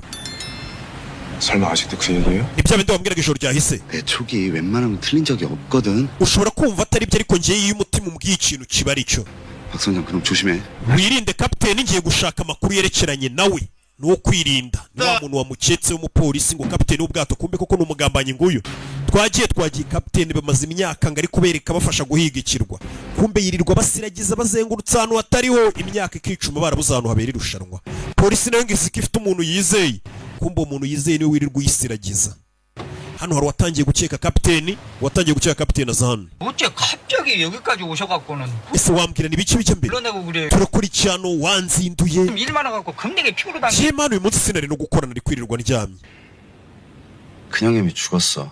설마 아직도 그 얘기예요? ni bya bindi wambwiraga ijoro ryahise. 내 촉이 웬만하면 틀린 적이 없거든. ushobora kumva atari byo ariko ngiye iyo umutima umbwiye ikintu kiba ari cyo. 박 선장 그럼 조심해. wirinde kapiteni ngiye gushaka amakuru yerekeranye nawe. ni uwo kwirinda. ni wa muntu wamuketse w'umupolisi ngo kapiteni w'ubwato kumbe koko ni umugambanyi nguyu. twagiye kapiteni bamaze imyaka ngo ari kubereka bafasha guhiga ikirwa. kumbe yirirwa basiragiza bazengurutse ahantu hatariho imyaka ikicuma barabuze ahantu habera irushanwa. polisi nayo ngo isika ifite umuntu yizeye. kumbe uwo muntu yizeye niwe wirirwa uyisiragiza. hano hari watangiye gukeka kapiteni aza hano. 어째 갑자기 여기까지 오셔갖고는 ese wambwira ni biki bijya mbere? 그러내고 그래. turakurikirana wanzinduye. 일 많아갖고 금내게 피부로 당겨. Jemana uyu munsi sinari no gukorana ari kwirirwa ndyamye. 큰형님이 죽었어.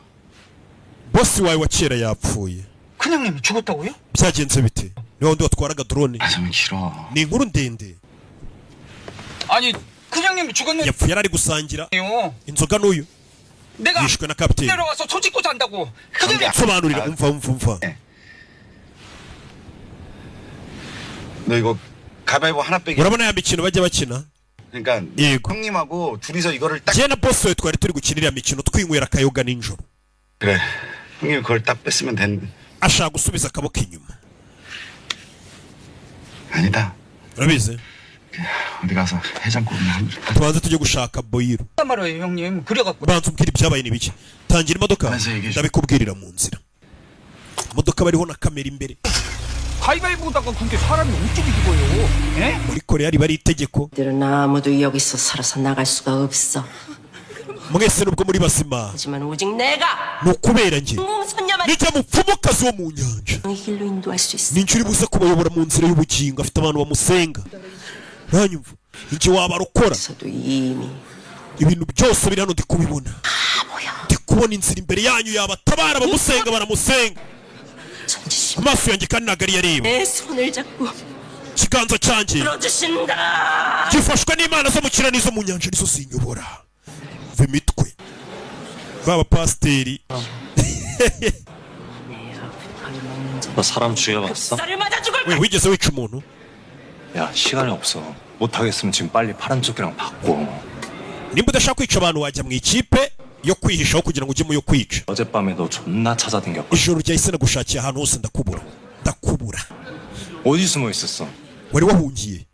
bosi wawe wa kera yapfuye. 큰형님이 죽었다고요? byagenze bite? ni wundi watwaraga drone. 말하면 길어. ni inkuru ndende. 아니 큰형님이 죽었는데요. yapfuye yari ari gusangira inzoga n'uyu 내가 yishwe na kapiteni. 내려와서 손 씻고 잔다고. 그게 sobanurira umva. 너 이거 가위바위보 하나 빼기. urabona ya mikino bajya bakina? 그러니까 yego. 형님하고 둘이서 이거를 딱. jye na bosi we twari turi gukinira mikino twinywera akayoga nijoro. 그래. 형님 그걸 딱 뺐으면 된. ashaka gusubiza akaboko inyuma. 아니다. urabizi? 어디 가서 해장국이나 한 그릇. tubanze tujye gushaka boyiro. 말이에요 형님. 그래갖고 banza umbwira ibyabaye ni biki. tangira imodoka ndabikubwirira mu nzira. imodoka bariho na kamera imbere. 가위바위보다가 그게 사람이 어떻게 죽어요? 예? muri korea riba ari itegeko. 들은 아무도 여기서 살아서 나갈 수가 없어. mwese nubwo muri bazima 하지만 오직 내가 ni ukubera njye 공선녀만 nijya mupfumukazi wo mu nyanja. 의 길로 인도할 수 있어. ninjye uri buze kubayobora mu nzira y'ubugingo. afite abantu bamusenga. ntanyumva njye wabarokora. 서도 이미 ibintu byose biri hano ndi kubibona. ndi kubona inzira imbere yanyu yabatabara bamusenga baramusenga. 천지신 amaso yanjye kandi ntabwo ari yareba. 내 손을 잡고 ikiganza cyanjye 들어주신다. gifashwe n'imana zo mu kirere n'izo mu nyanja nizo zinyobora. mva imitwe b'abapasiteri. 너 사람 죽여봤어? 쌀을 맞아 죽을 we wigeze wica umuntu? 야 시간이 없어. 못하겠으면 지금 빨리 파란 조끼랑 바꿔. nimba udashaka kwica abantu wajya mu ikipe yo kwihishaho kugira ngo ujye mu yo kwica. 어젯밤에 너 존나 찾아댕겼거든. ijoro ryahise nagushakira ahantu hose ndakubura. 어디 숨어 있었어? wari wahungiye?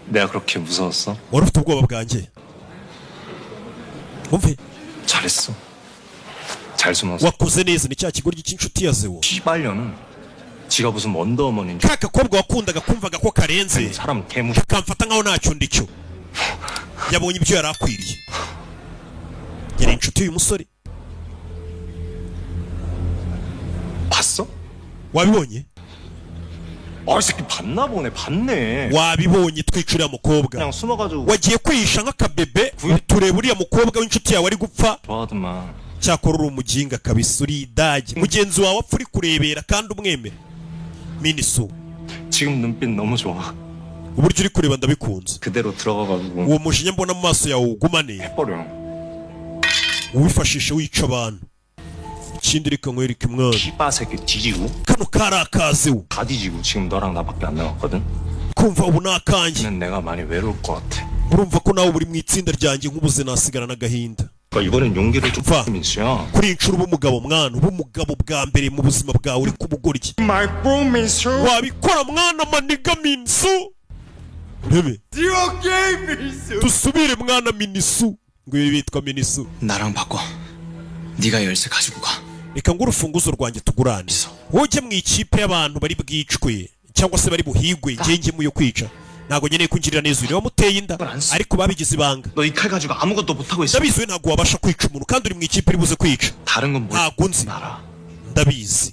내가 그렇게 무서웠어? wari ufite ubwoba bwanjye? umve 잘했어. 잘 숨었어. wakoze neza. ni cya kigoryi cy'inshuti ya zewo. 시발년은 지가 무슨 원더우먼인 줄 ka gakobwa wakundaga kumvaga ko karenze 사람 개무 kamfata nkaho ntacyo ndicyo. yabonye ibyo yari akwiriye. yari inshuti y'uyu musore. 봤어? wabibonye? 아, 이 새끼 봤나 보네. 봤네. wabibonye twicuriye mukobwa. 그냥 숨어가지고 wagiye kwihisha nk'akabebe tureba uriya mukobwa w'inshuti yawe ari gupfa. 좋아하더만. cyakora uri umuginga kabisa. uri idage. mugenzi wawe apfa uri kurebera kandi umwemera. miniso 지금 눈빛 너무 좋아. uburyo uri kureba ndabikunze. 그대로 들어가가지고 uwo mujinya mbona mu maso yawe ugumane. 해버려. uwifashishe wica abantu. ikindi reka nkwereke mwana. 씨바새끼 뒤지고 kano kari akaziwe. 다 뒤지고 지금 너랑 나밖에 안 남았거든. kumva ubu ni akanjye. 는 내가 많이 외로울 것 같아. urumva ko nawe uri mu itsinda ryanjye nk'ubuze nasigara n'agahinda. 그러니까 이번엔 용기를 좀 봐. 민수야. kuri iyi nshuro uba umugabo mwana. uba umugabo bwa mbere mu buzima bwawe uri kubugoryi. wabikora mwana maniga minsu. urebe dusubire mwana minisu. ngo ibi bitwa minisu. 나랑 바꿔. 네가 열쇠 가지고 가. reka ngo urufunguzo rwanjye tugurane. wowe ujye mu ikipe y'abantu bari bwicwe cyangwa se bari buhigwe. njye njye mu yo kwica. ntabwo nkeneye kungirira neza uyu wamuteye inda ariko babigize ibanga 너 이 칼 가지고 아무것도 못하고 있어. ndabizi we ntabwo wabasha kwica umuntu kandi uri mu ikipe iri buze kwica 다른 건 ntabwo nzi 알아. ndabizi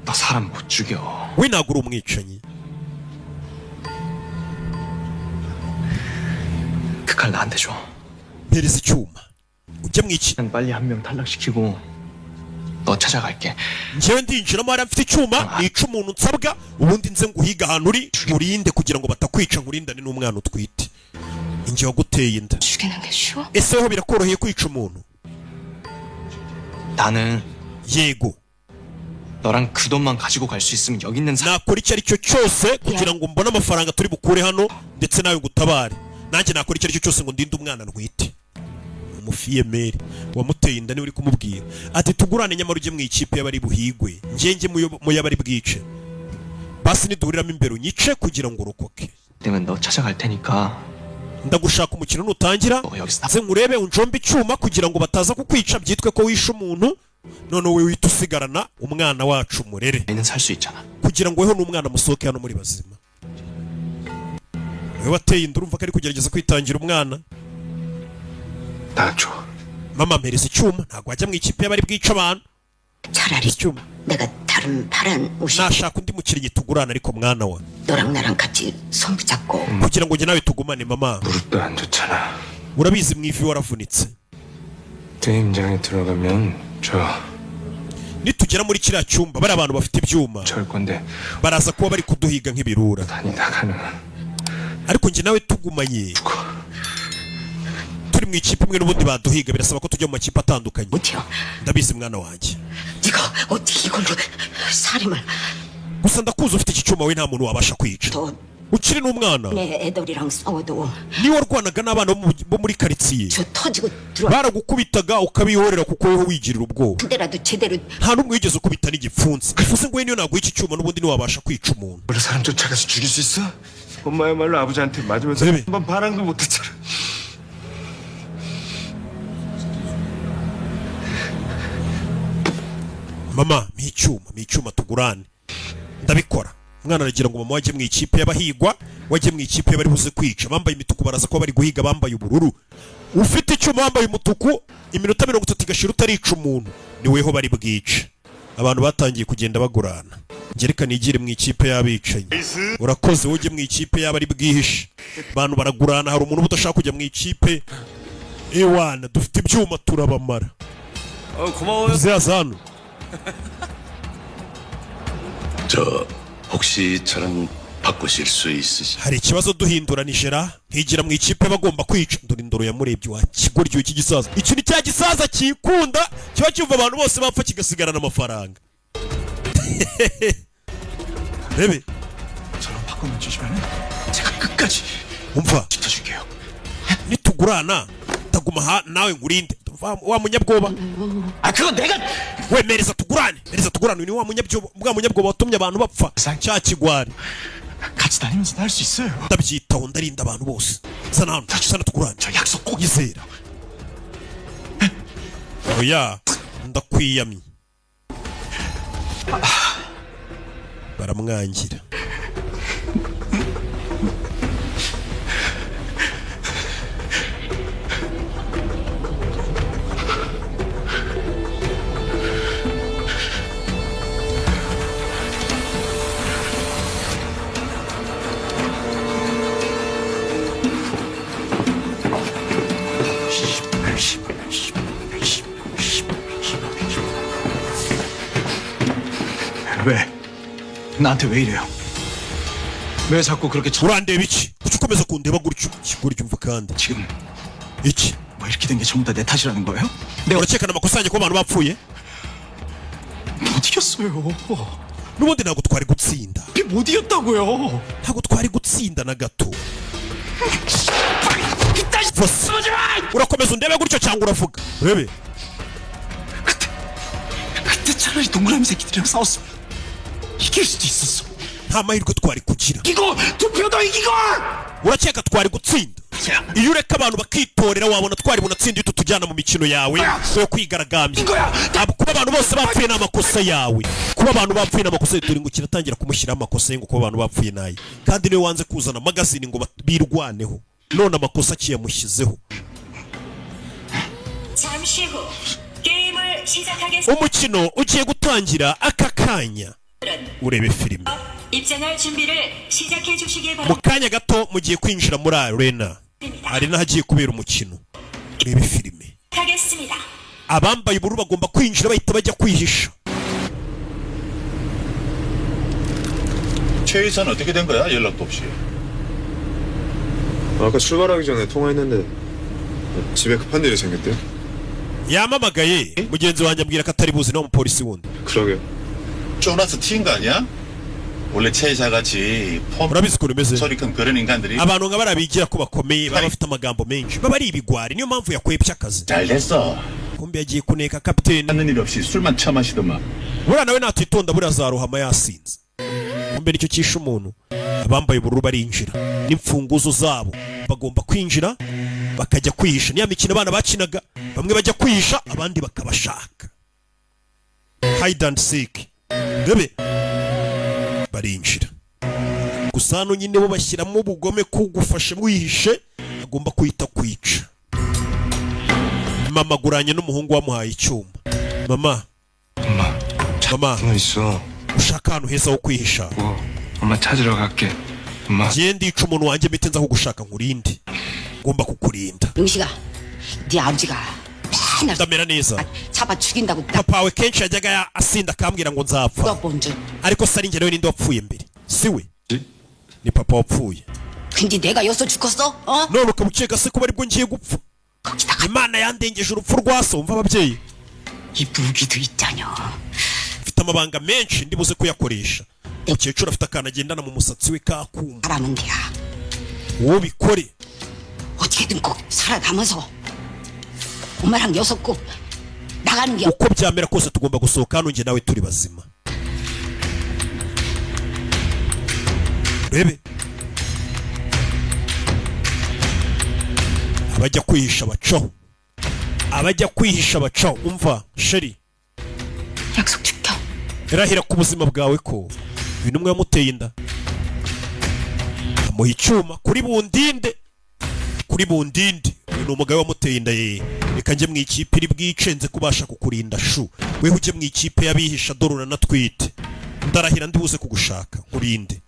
너 사람 못 죽여. we ntabwo uri umwicanyi 그 칼 나한테 줘. mpereza icyuma ujye mu iki 난 빨리 한 명 탈락시키고 너 찾아갈게. njyewe ndinjiramo hariya mfite icyuma nica umuntu nsabwa ubundi nze nguhiga ahantu uri nkurinde kugira ngo batakwica nkurindane n'umwana utwite inge waguteye inda 죽이는 게 쉬워? ese weho birakoroheye kwica umuntu 나는 yego 너랑 그 돈만 가지고 갈 수 있으면 여기 있는 사람 nakora icyo ari cyo cyose kugira ngo mbone amafaranga turi bukure hano ndetse nawe ngutabare nanjye nakora icyo ari cyo cyose ngo ndinde umwana ntwite umufiyemeri wamuteye inda niwe uri kumubwira ati tugurane nyamara ujye mu ikipe y'abari buhigwe njye mu y'abari bwice basi niduhuriramo imbere unyice kugira ngo urokoke 되면 너 찾아갈 테니까 ndagushaka umukino nutangira 너 여기서 nze nkurebe unjombe icyuma kugira ngo bataza kukwica byitwe ko wishe umuntu none wowe wihita usigarana umwana wacu murere 나는 살 수 있잖아. kugira ngo weho n'umwana musohoke hano muri bazima wowe wateye inda urumva ko ari kugerageza kwitangira umwana 나 줘. mama mpereza icyuma ntabwo wajya mu ikipe y'abari bwica abantu 차라리 icyuma 내가 다른 파란 옷이 nashaka undi mukinnyi tugurana ariko mwana wa 너랑 나랑 같이 손 붙잡고 kugira ngo njye nawe tugumane mama 무릎도 안 좋잖아. urabizi mu ivi waravunitse 게임장에 들어가면 nitugera muri kiriya cyumba bari abantu bafite ibyuma 절 건데 baraza kuba bari kuduhiga nk'ibirura 다니다가는 ariko njye nawe tugumanye turi mu ikipe imwe n'ubundi baduhiga birasaba ko tujya mu makipe atandukanye 못해요. ndabizi mwana wanjye 네가 어떻게 이걸로 살인을 gusa ndakuzi ufite iki cyuma we nta muntu wabasha kwica 더 ukiri n'umwana 내 애들이랑 싸워도 niwe warwanaga n'abana bo muri karitsiye 저 터지고 들어와 baragukubitaga ukabihorera kuko weho wigirira ubwoba 그때라도 제대로 nta n'umwe wigeze ukubita n'igipfunsi bivuze ngo we niyo naguha iki cyuma n'ubundi ntiwabasha kwica umuntu 원래 사람 쫓아가서 죽일 수 있어? 엄마야말로 아버지한테 맞으면서 그래. 한번 반항도 못했잖아. mama mpa icyuma tugurane ndabikora umwana aragira ngo mama wajye mu ikipe y'abahigwa wajye mu ikipe y'abari buze kwica bambaye imituku baraza kuba bari guhiga bambaye ubururu ufite icyuma wambaye umutuku iminota 30 igashira utarica umuntu ni weho bari bwice abantu batangiye kugenda bagurana ngereka nigire mu ikipe y'abicanyi urakoze ujye mu ikipe y'abari bwihishe abantu baragurana hari umuntu udashaka kujya mu ikipe ewana dufite ibyuma turabamara 고마워요. zazano 저 혹시 저랑 바꾸실 수 있으시? hari ikibazo duhinduranijera nkigira mu ikipe bagomba kwica dore indoro yamurebye wa kigoryo iki gisaza iki ni cya gisaza kikunda kiba cyumva abantu bose bapfa kigasigarana amafaranga rebe 저랑 바꾸면 주시면은 제가 끝까지 umva 지켜줄게요. nitugurana taguma nawe ngurinde wa munyabwoba 아 그건 내가 wemereza tugurane ni wa munyabwoba watumye abantu bapfa cya kigwari 같이 다니면서 할 수 있어요. ndabyitaho ndarinda abantu bose sana tugurane 저 약속 꼭 yizera oya ndakwiyamye baramwangira 왜? 나한테 왜 이래요? 왜 자꾸 그렇게 urandeba iki kuki ukomeza kundeba gutyo kigoryo umva kandi 지금 iki 뭐 이렇게 된 게 전부 다 내 탓이라는 거예요? 내가 urakekana amakosa yanjye ko abantu bapfuye 못 이겼어요. n'ubundi ntabwo twari gutsinda 못 이겼다고요. ntabwo twari gutsinda na gato Vose. urakomeza undebe gutyo cyangwa uravuga urebe 그때 차라리 동그라미 새끼들이랑 싸웠으면 이길 수도 있었어. nta mahirwe twari kugira 이기고 투표도 이기고 urakeka twari gutsinda iyo ureka abantu bakitorera wabona twari bunatsinda iyo tujyana mu mikino yawe yo kwigaragambya. Kuba abantu bose bapfuye n'amakosa yawe, kuba abantu bapfuye n'amakosa yawe, turi ngo kiratangira kumushyiraho amakosa ye ngo kuba abantu bapfuye naye, kandi niwe wanze kuzana magazine ngo birwaneho, none amakosa akiyamushyizeho. 잠시 후 게임을 시작하겠습니다. umukino ugiye gutangira aka kanya. urebe filime 입장할 준비를 시작해 주시길 mu 바랍니다. kanya gato mugiye kwinjira muri arena, hari n'ahagiye kubera umukino. urebe filime. 하겠습니다. abambaye ubururu bagomba kwinjira bahita bajya kwihisha. 최 이사는 어떻게 된 거야? 연락도 없이. 아까 출발하기 전에 통화했는데 집에 급한 일이 생겼대. yamamagaye mugenzi wanjye ambwira ko atari buzi n'umupolisi wundi. 그러게요. 쪼나서 튀인 거 아니야? 원래 최 이사같이 urabizi ukuntu bimeze, 소리 큰 그런 인간들이 abantu nka bariya bigira ko bakomeye baba bafite amagambo menshi, baba ari ibigwari, niyo mpamvu yakwebye akazi. 잘 됐어. kumbe yagiye kuneka kapiteni. 하는 일 없이 술만 처마시더만. buriya nawe natitonda buriya azarohama yasinze. kumbe nicyo cyishe umuntu. abambaye ubururu barinjira n'imfunguzo zabo, bagomba kwinjira bakajya kwihisha. niya mikino abana bakinaga, bamwe bajya kwihisha abandi bakabashaka. hide and seek. ndebe barinjira gusa hano nyine bo bashyiramo ubugome kugufashe mwihishe, agomba kwita kwica. mama aguranye n'umuhungu wamuhaye icyuma. mama 너 있어. ushaka ahantu heza ho kwihisha? 엄마 찾으러 갈게. 엄마. ngiye ndica umuntu wanjye mpite nza kugushaka nkurinde. ngomba kukurinda. 용식아, 네 아버지가 맨날 ndamera neza. 잡아 죽인다고 딱 papa wawe kenshi yajyaga asinda akambwira ngo nzapfa, 물어본 줄. ariko se ari njye nawe ninde wapfuye mbere? si we, ni papa wapfuye. 근데 내가 여기서 죽었어? 어? none ukaba ukeka se kuba aribwo ngiye gupfa? 거기다가 imana yandengeje urupfu rwa so. umva ababyeyi, 이 무기도 있잖여. mfite amabanga menshi ndibuze kuyakoresha. umukecuru afite akantu agendana mu musatsi we kakuma. 하라는 데야. wowe bikore. 어떻게든 꼭 살아남아서 엄마랑 여섯 꼭 나가는 게 uko byamera kose tugomba gusohoka hano njye nawe turi bazima. rebe abajya kwihisha bacaho, abajya kwihisha bacaho. umva sheri, 약속 지켜. irahira ku buzima bwawe ko uyu n'umwe yamuteye inda, amuha icyuma kuri bundinde, kuri bundinde. uyu ni umugabo wamuteye inda ye. reka njye mu ikipe iri bwice nze kubasha kukurinda shu, weho ujye mu ikipe y'abihisha dore uranatwite. ndarahira ndibuze kugushaka nkurinde.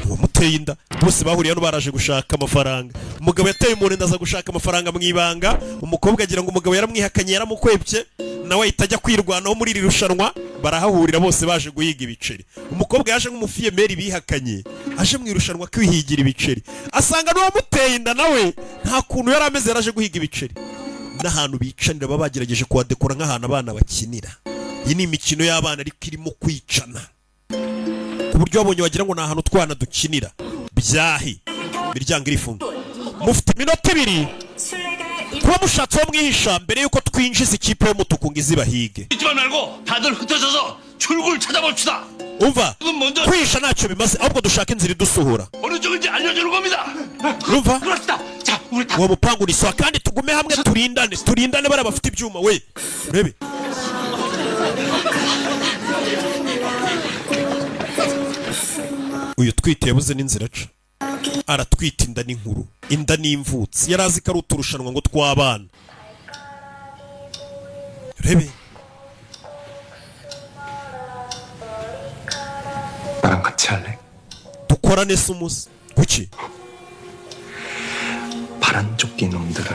uwamuteye inda bose bahuriye hano baraje gushaka amafaranga. umugabo yateye umuntu inda aza gushaka amafaranga mu ibanga. umukobwa agira ngo umugabo yaramwihakanye yaramukwebye, nawe ahita ajya kwirwanaho muri iri rushanwa. barahahurira bose baje guhiga ibiceri. umukobwa yaje nk'umufiyemeri bihakanye, aje mu irushanwa kwihigira ibiceri, asanga n'uwamuteye inda nawe nta kuntu yari ameze, yaraje guhiga ibiceri. n'ahantu bicanira baba bagerageje kuhadekora nk'ahantu abana bakinira. iyi ni imikino y'abana ariko irimo kwicana, ku buryo wabonye wagira ngo ni ahantu twana dukinira. byahi imiryango irifunga. mufite iminota ibiri 술래가 kuba mushatse wo mwihisha mbere yuko twinjiza ikipe y'umutuku ngo izibahige. 잊지만 말고 다들 흩어져서 출구를 찾아봅시다. umva, 먼저 kwihisha ntacyo bimaze, ahubwo dushaka inzira idusohora. 어느 쪽인지 알려주는 겁니다. urumva, 그렇습니다. 자, 우리 다 uwo mupangu ni sawa, kandi tugume hamwe turindane bariya bafite ibyuma. we urebe uyu twite yabuze n'inzira aca, aratwita inda n'inkuru, inda n'imvutsi. yari azi ko ari uturushanwa ngo tw'abana. rebe 나랑 같이 할래? dukorane se umuze. kuki? 파란 조끼 놈들은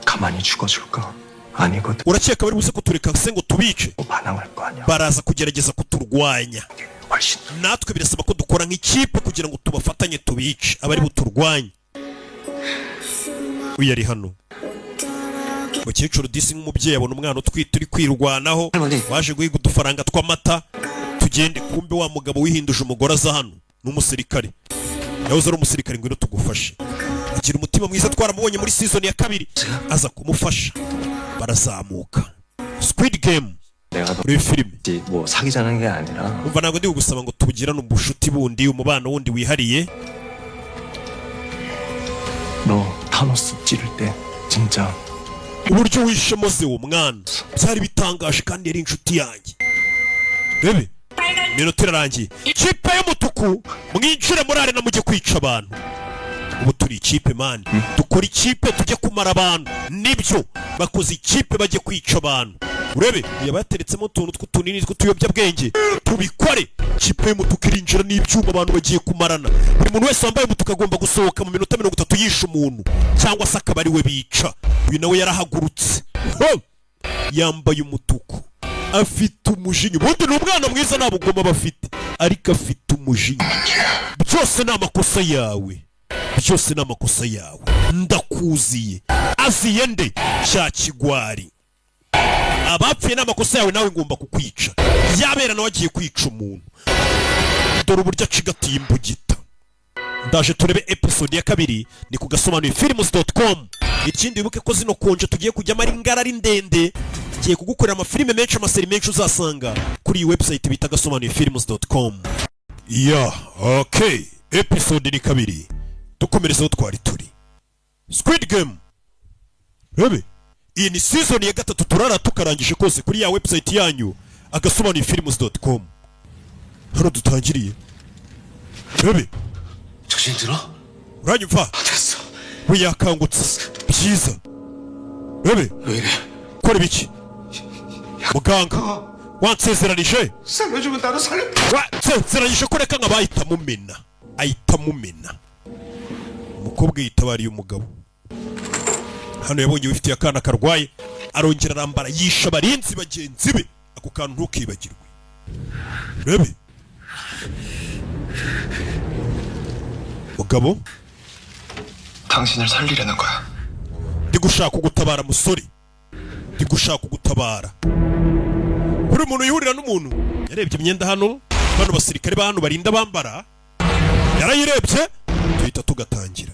가만히 죽어줄까? 아니거든. urakeka bari buze kutureka se ngo tubice? 반항할 거 아니야. baraza kugerageza kuturwanya. 훨씬 natwe birasaba ko dukora nk'ikipe kugira ngo tubafatanye tubice abari buturwanye. uyu ari hano. umukecuru disi nk'umubyeyi abona umwana utwite uri kwirwanaho, waje guhiga udufaranga tw'amata. tugende, kumbe wa mugabo wihinduje umugore aza hano n'umusirikare. yahoze ari umusirikare, ngwino tugufashe. agira umutima mwiza, twaramubonye muri season ya 2, aza kumufasha. barazamuka. Squid Game 내가 muri filime. 뭐 사귀자는 게 아니라 umva, ntabwo ndi kugusaba ngo tugirane ubushuti bundi, umubano wundi wihariye. 타노스 찌를 때 진짜 uburyo wishemo se uwo mwana byari bitangaje kandi yari inshuti yanjye. Bebe 빨간 minota irarangiye, ikipe y'umutuku mwinjire muri arena mujye kwica abantu. Ubu turi ikipe mani, dukora ikipe tujye kumara abantu. Nibyo bakoze ikipe bajye kwica abantu. Urebe yabateretsemo utuntu tw'utunini tw'utuyobyabwenge, tubikore. Ikipe y'umutuku irinjira n'ibyuma abantu bagiye kumarana. Buri muntu wese wambaye umutuku agomba gusohoka mu minota 30 yisha umuntu, cyangwa se akaba ari we bica. Uyu nawe yarahagurutse, yambaye umutuku, afite umujinya. Ubundi ni umwana mwiza, nta bugoma bafite, ariko afite umujinya. Byose ni amakosa yawe, byose ni amakosa yawe. Ndakuziye, aziye nde cya kigwari. Abapfuye ni amakosa yawe, nawe ngomba kukwica. Yabera nawe agiye kwica umuntu. Dore uburyo acigatiye imbugita. Ndaje turebe episode ya kabiri, ni ku gasobanuye films.com. Ikindi wibuke ko zino konje tugiye kujyamo ari ngara ari ndende. Ngiye kugukorera amafilime menshi, amaseri menshi uzasanga kuri iyi website bita gasobanuye films.com. Okay, episode ni kabiri. Dukomerezeho twari turi Squid Game. Rebe, iyi ni season ya gatatu turara tukarangije kose kuri ya website yanyu agasobanuye films.com. Hano dutangiriye. Rebe, 정신 들어? uranyumva? 됐어. We yakangutse byiza. Rebe, 왜 이래? kora ibiki? Muganga wansezeranije? 살려주면 나도 살려. Wansezeranije ko reka nk'abahita mumena. Ahita mumena. Umukobwa yitabariye umugabo. Hano yabonye wifitiye akana karwaye, arongera arambara yisha abarinzi bagenzi be. Ako kantu ntukibagirwe. Rebe, mugabo, 당신을 살리려는 거야. ndi gushaka kugutabara musore, ndi gushaka kugutabara. Buri muntu yihurira n'umuntu yarebye imyenda hano, bano basirikare ba hano barinda bambara, yarayirebye, tuhita tugatangira.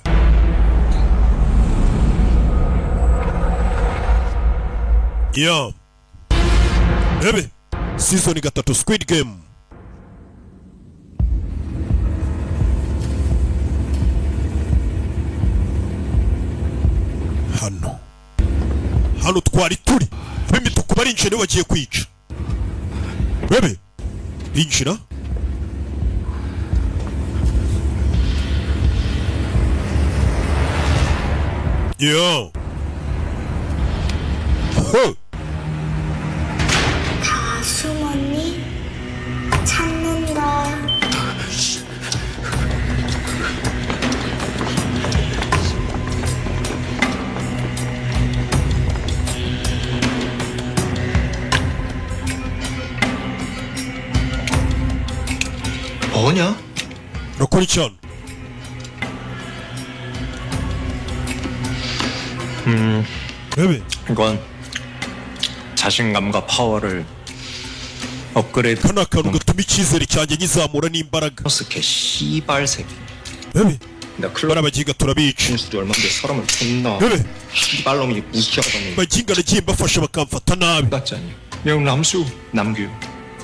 Rebe, season 3 Squid Game. Hano twari turi, ab'imituku barinjira bagiye kwica. Rebe, injira. 다 숨었니? 찾는다. 뭐냐? 로코리천. Rebe, 이건 자신감과 파워를 업그레이드. kana kantu gatuma icyizere cyanjye gizamura n'imbaraga. 타노스 개 씨발 새끼. Rebe, 나 클럽 barabagiga turabica. 진수도 얼마인데 사람을 존나 Rebe, 씨발놈이 무시하다니. baginga nagiye mbafasha bakamfata nabi. 맞지 않냐? 형 남수 남규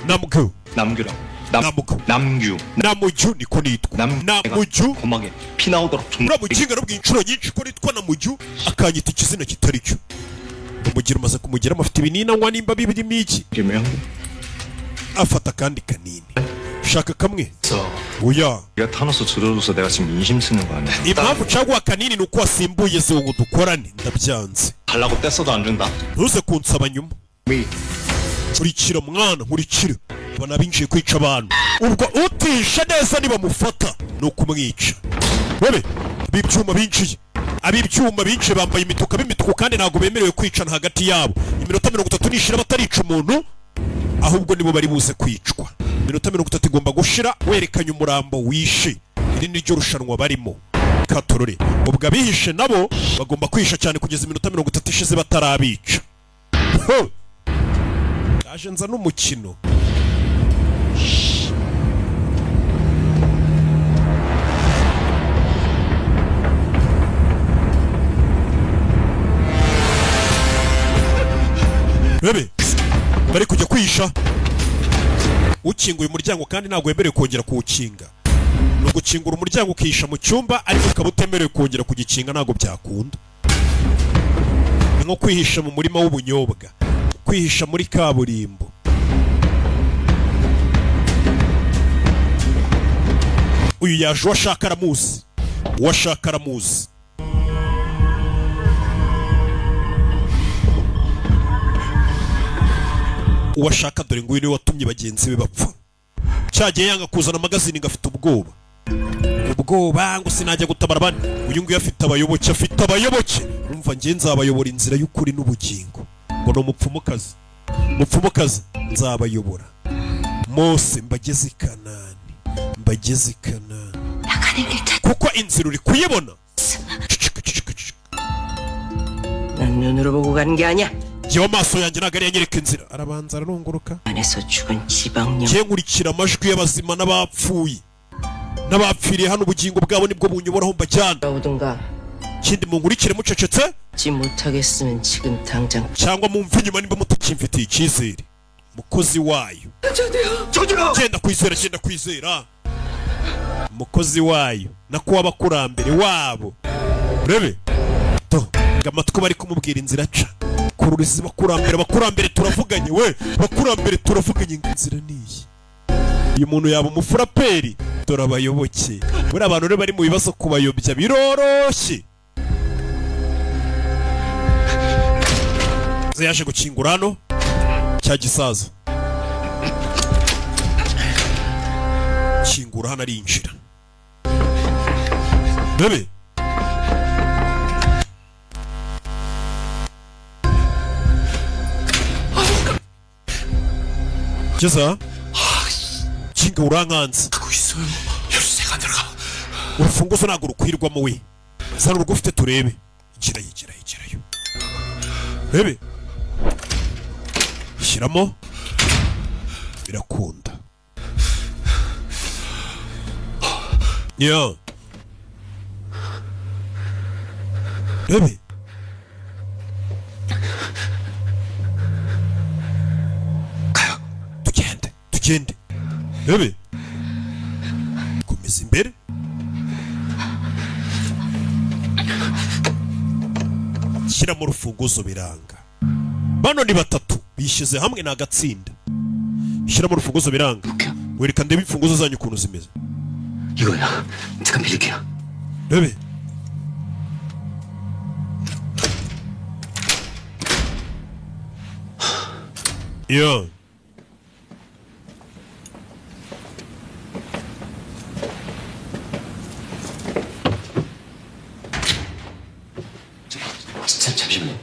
Namgu, 남규랑 Namgu, 남규 Namuju niko nitwa. Namuju. 고막에 피 나오도록 존나. Uriya muginga arabwiye inshuro nyinshi ko nitwa Namuju, akanyita ikizina kitari cyo. Umugira umaze kumugiramo afite ibinini anywa nimba bibirimo iki. 김영 Afata kandi kanini. Shaka kamwe. 써. Oya. 네가 타노스 들어줘서 내가 지금 인심 쓰는 거 아니야? Impamvu caguha kanini nuko wasimbuye se ngo dukorane, ndabyanze. 달라고 뗐어도 안 준다. Ntuze kunsaba nyuma. Nkurikira mwana, nkurikira. Bana binjiye kwica abantu. Ubwo utisha neza nibamufata no kumwica. Rebe, bibyuma binjiye. Abibyuma binjiye bambaye imituka b'imituku kandi ntago bemerewe kwicana hagati yabo. Iminota 30 nishira batarica umuntu, ahubwo nibo bari buze kwicwa. Iminota 30 igomba gushira werekanye umurambo wishe. Iri ni ryo rushanwa barimo. Katorore. Ubwo abihishe nabo bagomba kwisha cyane kugeza iminota 30 ishize batarabica. Aje nza n'umukino. Rebe, bari kujya kwisha. Ukinguye umuryango kandi ntabwo wemerewe kongera kuwukinga. ni ugukingura umuryango ukihisha mu cyumba ariko ukaba utemerewe kongera kugikinga, ntabwo byakunda. Ni nko kwihisha mu murima w'ubunyobwa, kwihisha muri kaburimbo. Uyu yaje uwashaka aramuzi, uwashaka aramuzi. Uwashaka dore ngo uyu niwe watumye bagenzi be bapfa. Cyagiye yanga kuzana magazine ngafite ubwoba ngo sinajya gutabara abandi. Uyu nguyu afite abayoboke, afite abayoboke. Umva njye nzabayobora inzira y'ukuri n'ubugingo. Ngo no mupfumukazi, mupfumukazi nzabayobora. Mose mbageze i Kanani, mbageze i Kanani. Kuko inzira uri kuyibona. 난 눈으로 보고 가는 게 아니야. Jewe amaso yanjye ntabwo ari yanyereka inzira. Arabanza ararunguruka. 안에서 죽은 지방령. Ngiye nkurikira amajwi y'abazima n'abapfuye, n'abapfiriye hano ubugingo bwabo nibwo bunyoboraho mbajyana. 오든가 Kindi munkurikire mucecetse, 지 못하겠으면 지금 당장. cyangwa mumve inyuma nimba mutakimfitiye icyizere. Mukozi wayo. Genda kwizera, genda kwizera. Mukozi wayo nako w'abakurambere wabo. Urebe to ngamatwi bari kumubwira inzira aca. Kururiza bakurambere turavuganye we, bakurambere turavuganye inzira niyi. Uyu muntu yaba umufuraperi, dore abayoboke. Buri abantu rero bari mu bibazo kubayobya biroroshye. Yaje gukingura hano cya gisaza. Kingura hano arinjira. Bebe Jeza kinga urankanze. 하고 있어요. 열쇠가 들어가. Urufunguzo ntabwo rukwirwamo we. Zana urwo ufite turebe. Igirayo. Bebe shyiramo, birakunda. Bebe tugende. Bebe komeza imbere. Shyiramo urufunguzo biranga. Bano ni batatu bishyize hamwe na gatsinda. Shyiramo urufunguzo biranga. Wereka ndebe imfunguzo zanyu ukuntu zimeze. 이거야. 잠깐 빌릴게요. Bebe 잠시만요.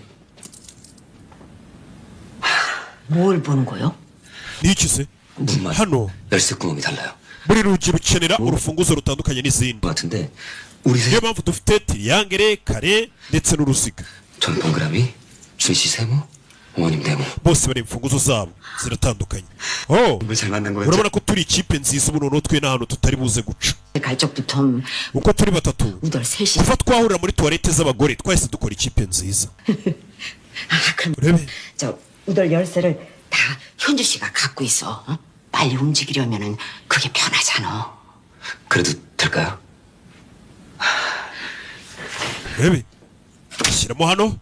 뭘 보는 거요? 니kize 문만 hano 열쇠 구멍이 달라요. buri rugi rukenera urufunguzo rutandukanye n'izindi. 같은데 우리 niyo mpamvu dufite tiriyangere, kare ndetse n'uruziga. 전 동그라미, 준씨 세모, 어머님 네모. Bose bari imfunguzo zabo ziratandukanye. 왜 잘 만난 거였죠? urabona ko turi ikipe nziza, ubu noneho twe n'ahantu tutari buze guca. 갈 적부터 uko turi batatu 우덜 셋이. kuva twahurira muri tuwarete z'abagore twahise dukora ikipe nziza. 그럼 urebe 저 우덜 열쇠를 다 현주 씨가 갖고 있어. 어? 빨리 움직이려면은 그게 편하잖아. 그래도 될까요? urebe shyiramo hano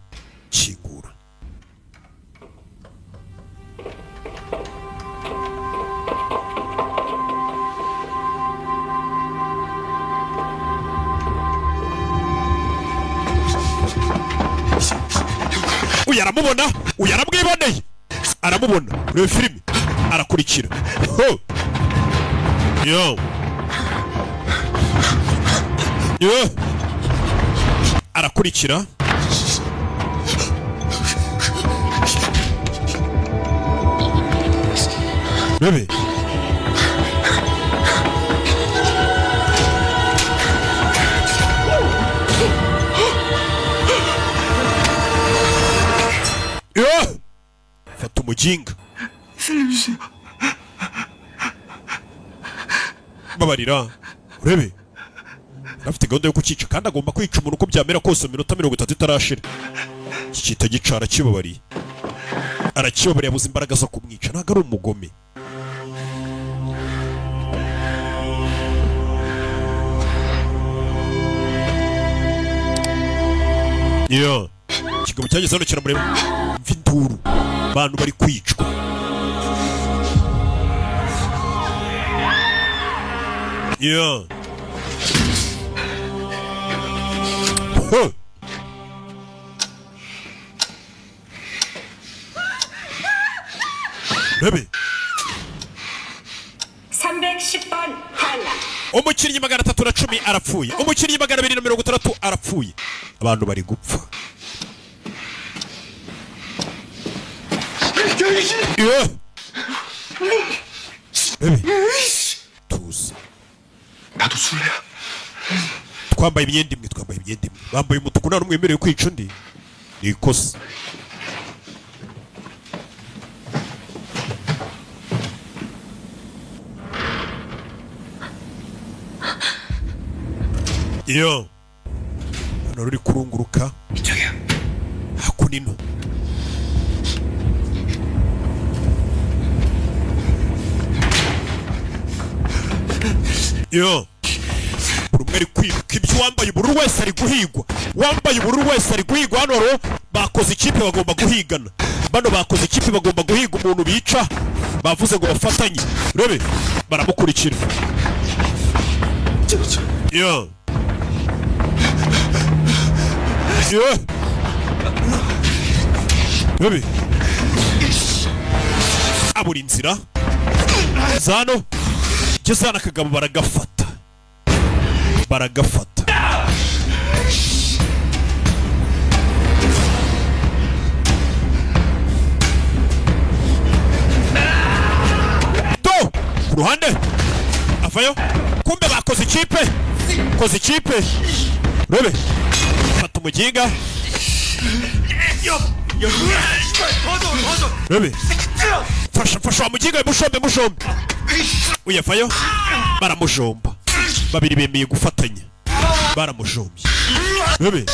kingura. uyu aramubona, uyu aramwiboneye, aramubona. Urebe filime arakurikira. Arakurikira. Bebe fata umujinga. babarira. Urebe afite gahunda yo kukica kandi agomba kwica umuntu uko byamera kose mu minota 30 itarashira. Kikita gicara kibabariye, arakibabariye, abuze imbaraga zo kumwica, ntabwo ari umugome. Yeah. Kigabo cyageze hano kiramureba mva induru abantu bari kwicwa. Yeah. Huh. Baby. 310번 탈락. umukinnyi 310 arapfuye, umukinnyi 260 arapfuye, abantu bari gupfa. Yeah. Baby. tuza 나도 술래야. twambaye imyenda imwe, bambaye umutuku nta n'umwe wemerewe kwica undi, ni ikosa. iyo hano ruri kurunguruka 이쪽이야. hakunino. iyo buri umwe ari kwiruka, ibyo wambaye ubururu wese ari guhigwa, wambaye ubururu wese ari guhigwa. Hano rero bakoze ikipe bagomba guhigana, bano bakoze ikipe bagomba guhiga umuntu bica, bavuze ngo bafatanye, urebe baramukurikira. iyo Yeah. Baby. Abura inzira. Zano. Gezana kagabo baragafata. To! Kuruhande. Avayo. Kumbe bakoze ikipe. Rebe. Fata umuginga. Rebe. Fasha wa muginga mushombe. Uyavayo. Baramushomba. Babiri bemeye gufatanya. Baramushombye. Rebe.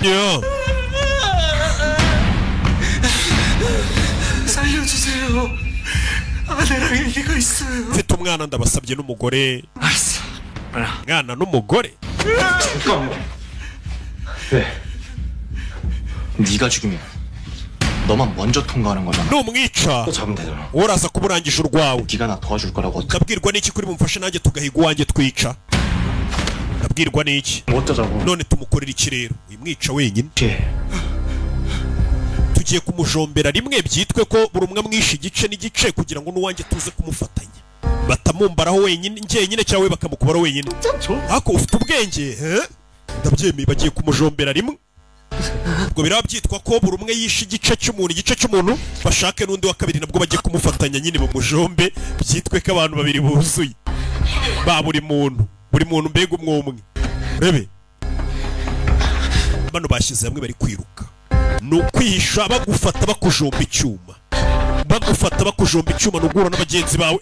Yeah. 살려주세요. 아내랑 얘기가 있어요. mfite umwana ndabasabye n'umugore. 알았어. Mwana n'umugore. 왜? 네가 죽이면 너만 먼저 통과하는 거잖아. numwica 또 잡으면 되잖아. uraza kuburangisha urwawe. 네가 나 도와줄 거라고 어떻게 ndabwirwa n'iki kuri bumfashe nanjye tugahiga uwanjye twica? ndabwirwa n'iki? 어쩌자고. none tumukorera iki rero? uyimwica wenyine tugiye kumujombera rimwe, byitwe ko buri umwe amwishe igice n'igice kugira ngo n'uwanjye tuze kumufatanya, batamumbaraho wenyine njyenyine cyangwa we bakamukubaraho wenyine. ariko ufite ubwenge ndabyemeye, bagiye kumujombera rimwe. ubwo biraba byitwa ko buri umwe yishe igice cy'umuntu bashake n'undi wa kabiri nabwo bagiye kumufatanya nyine bamujombe, byitwe ko abantu babiri buzuye ba buri muntu mbega umwe. rebe bano bashyize hamwe bari kwiruka, ni ukwihisha bagufata bakujomba icyuma, nugura n'abagenzi bawe.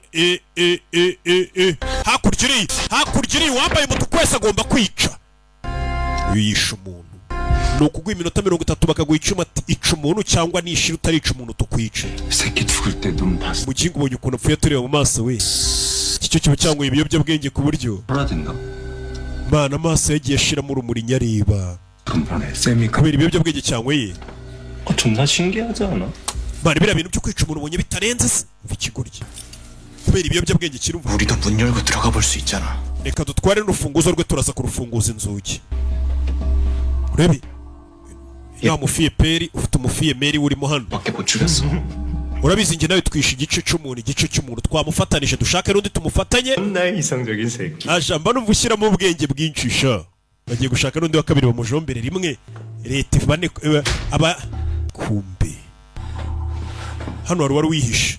hakurya iri wambaye umutuku wese agomba kwica. iyo yishe umuntu ni ukuguha iminota 30 bakaguha icyuma ati ica umuntu, cyangwa nishira utarica umuntu tukwice. 새끼 죽을 때 눈 봤어. mugingo ubonye ukuntu apfuye tureba mu maso we, iki cyo kiba cyanguye ibiyobyabwenge ku buryo 돌아진다. mana amaso yagiye ashiramo urumuri nyareba 금방에 쌤이 kubera ibiyobyabwenge cyanguye. 존나 신기하지 않아? mana biriya bintu byo kwica umuntu ubonye bitarenze se mva ikigoryi kubera ibiyobyabwenge kirumva. 우리도 문 열고 들어가 볼 수 있잖아. reka dutware n'urufunguzo rwe turaza kurufunguza inzugi. urebe ya mufiye peri, ufite umufiye meri urimo hano. 밖에 못 죽였어. urabizi njye nawe twishe igice cy'umuntu twamufatanije, dushake n'undi tumufatanye. 나의 이상적인 새끼. ajamba numva ushyiramo ubwenge bwinshi sha. bagiye gushaka n'undi wa kabiri bamujombere rimwe, leta bane aba kumbe hano wari wihishe.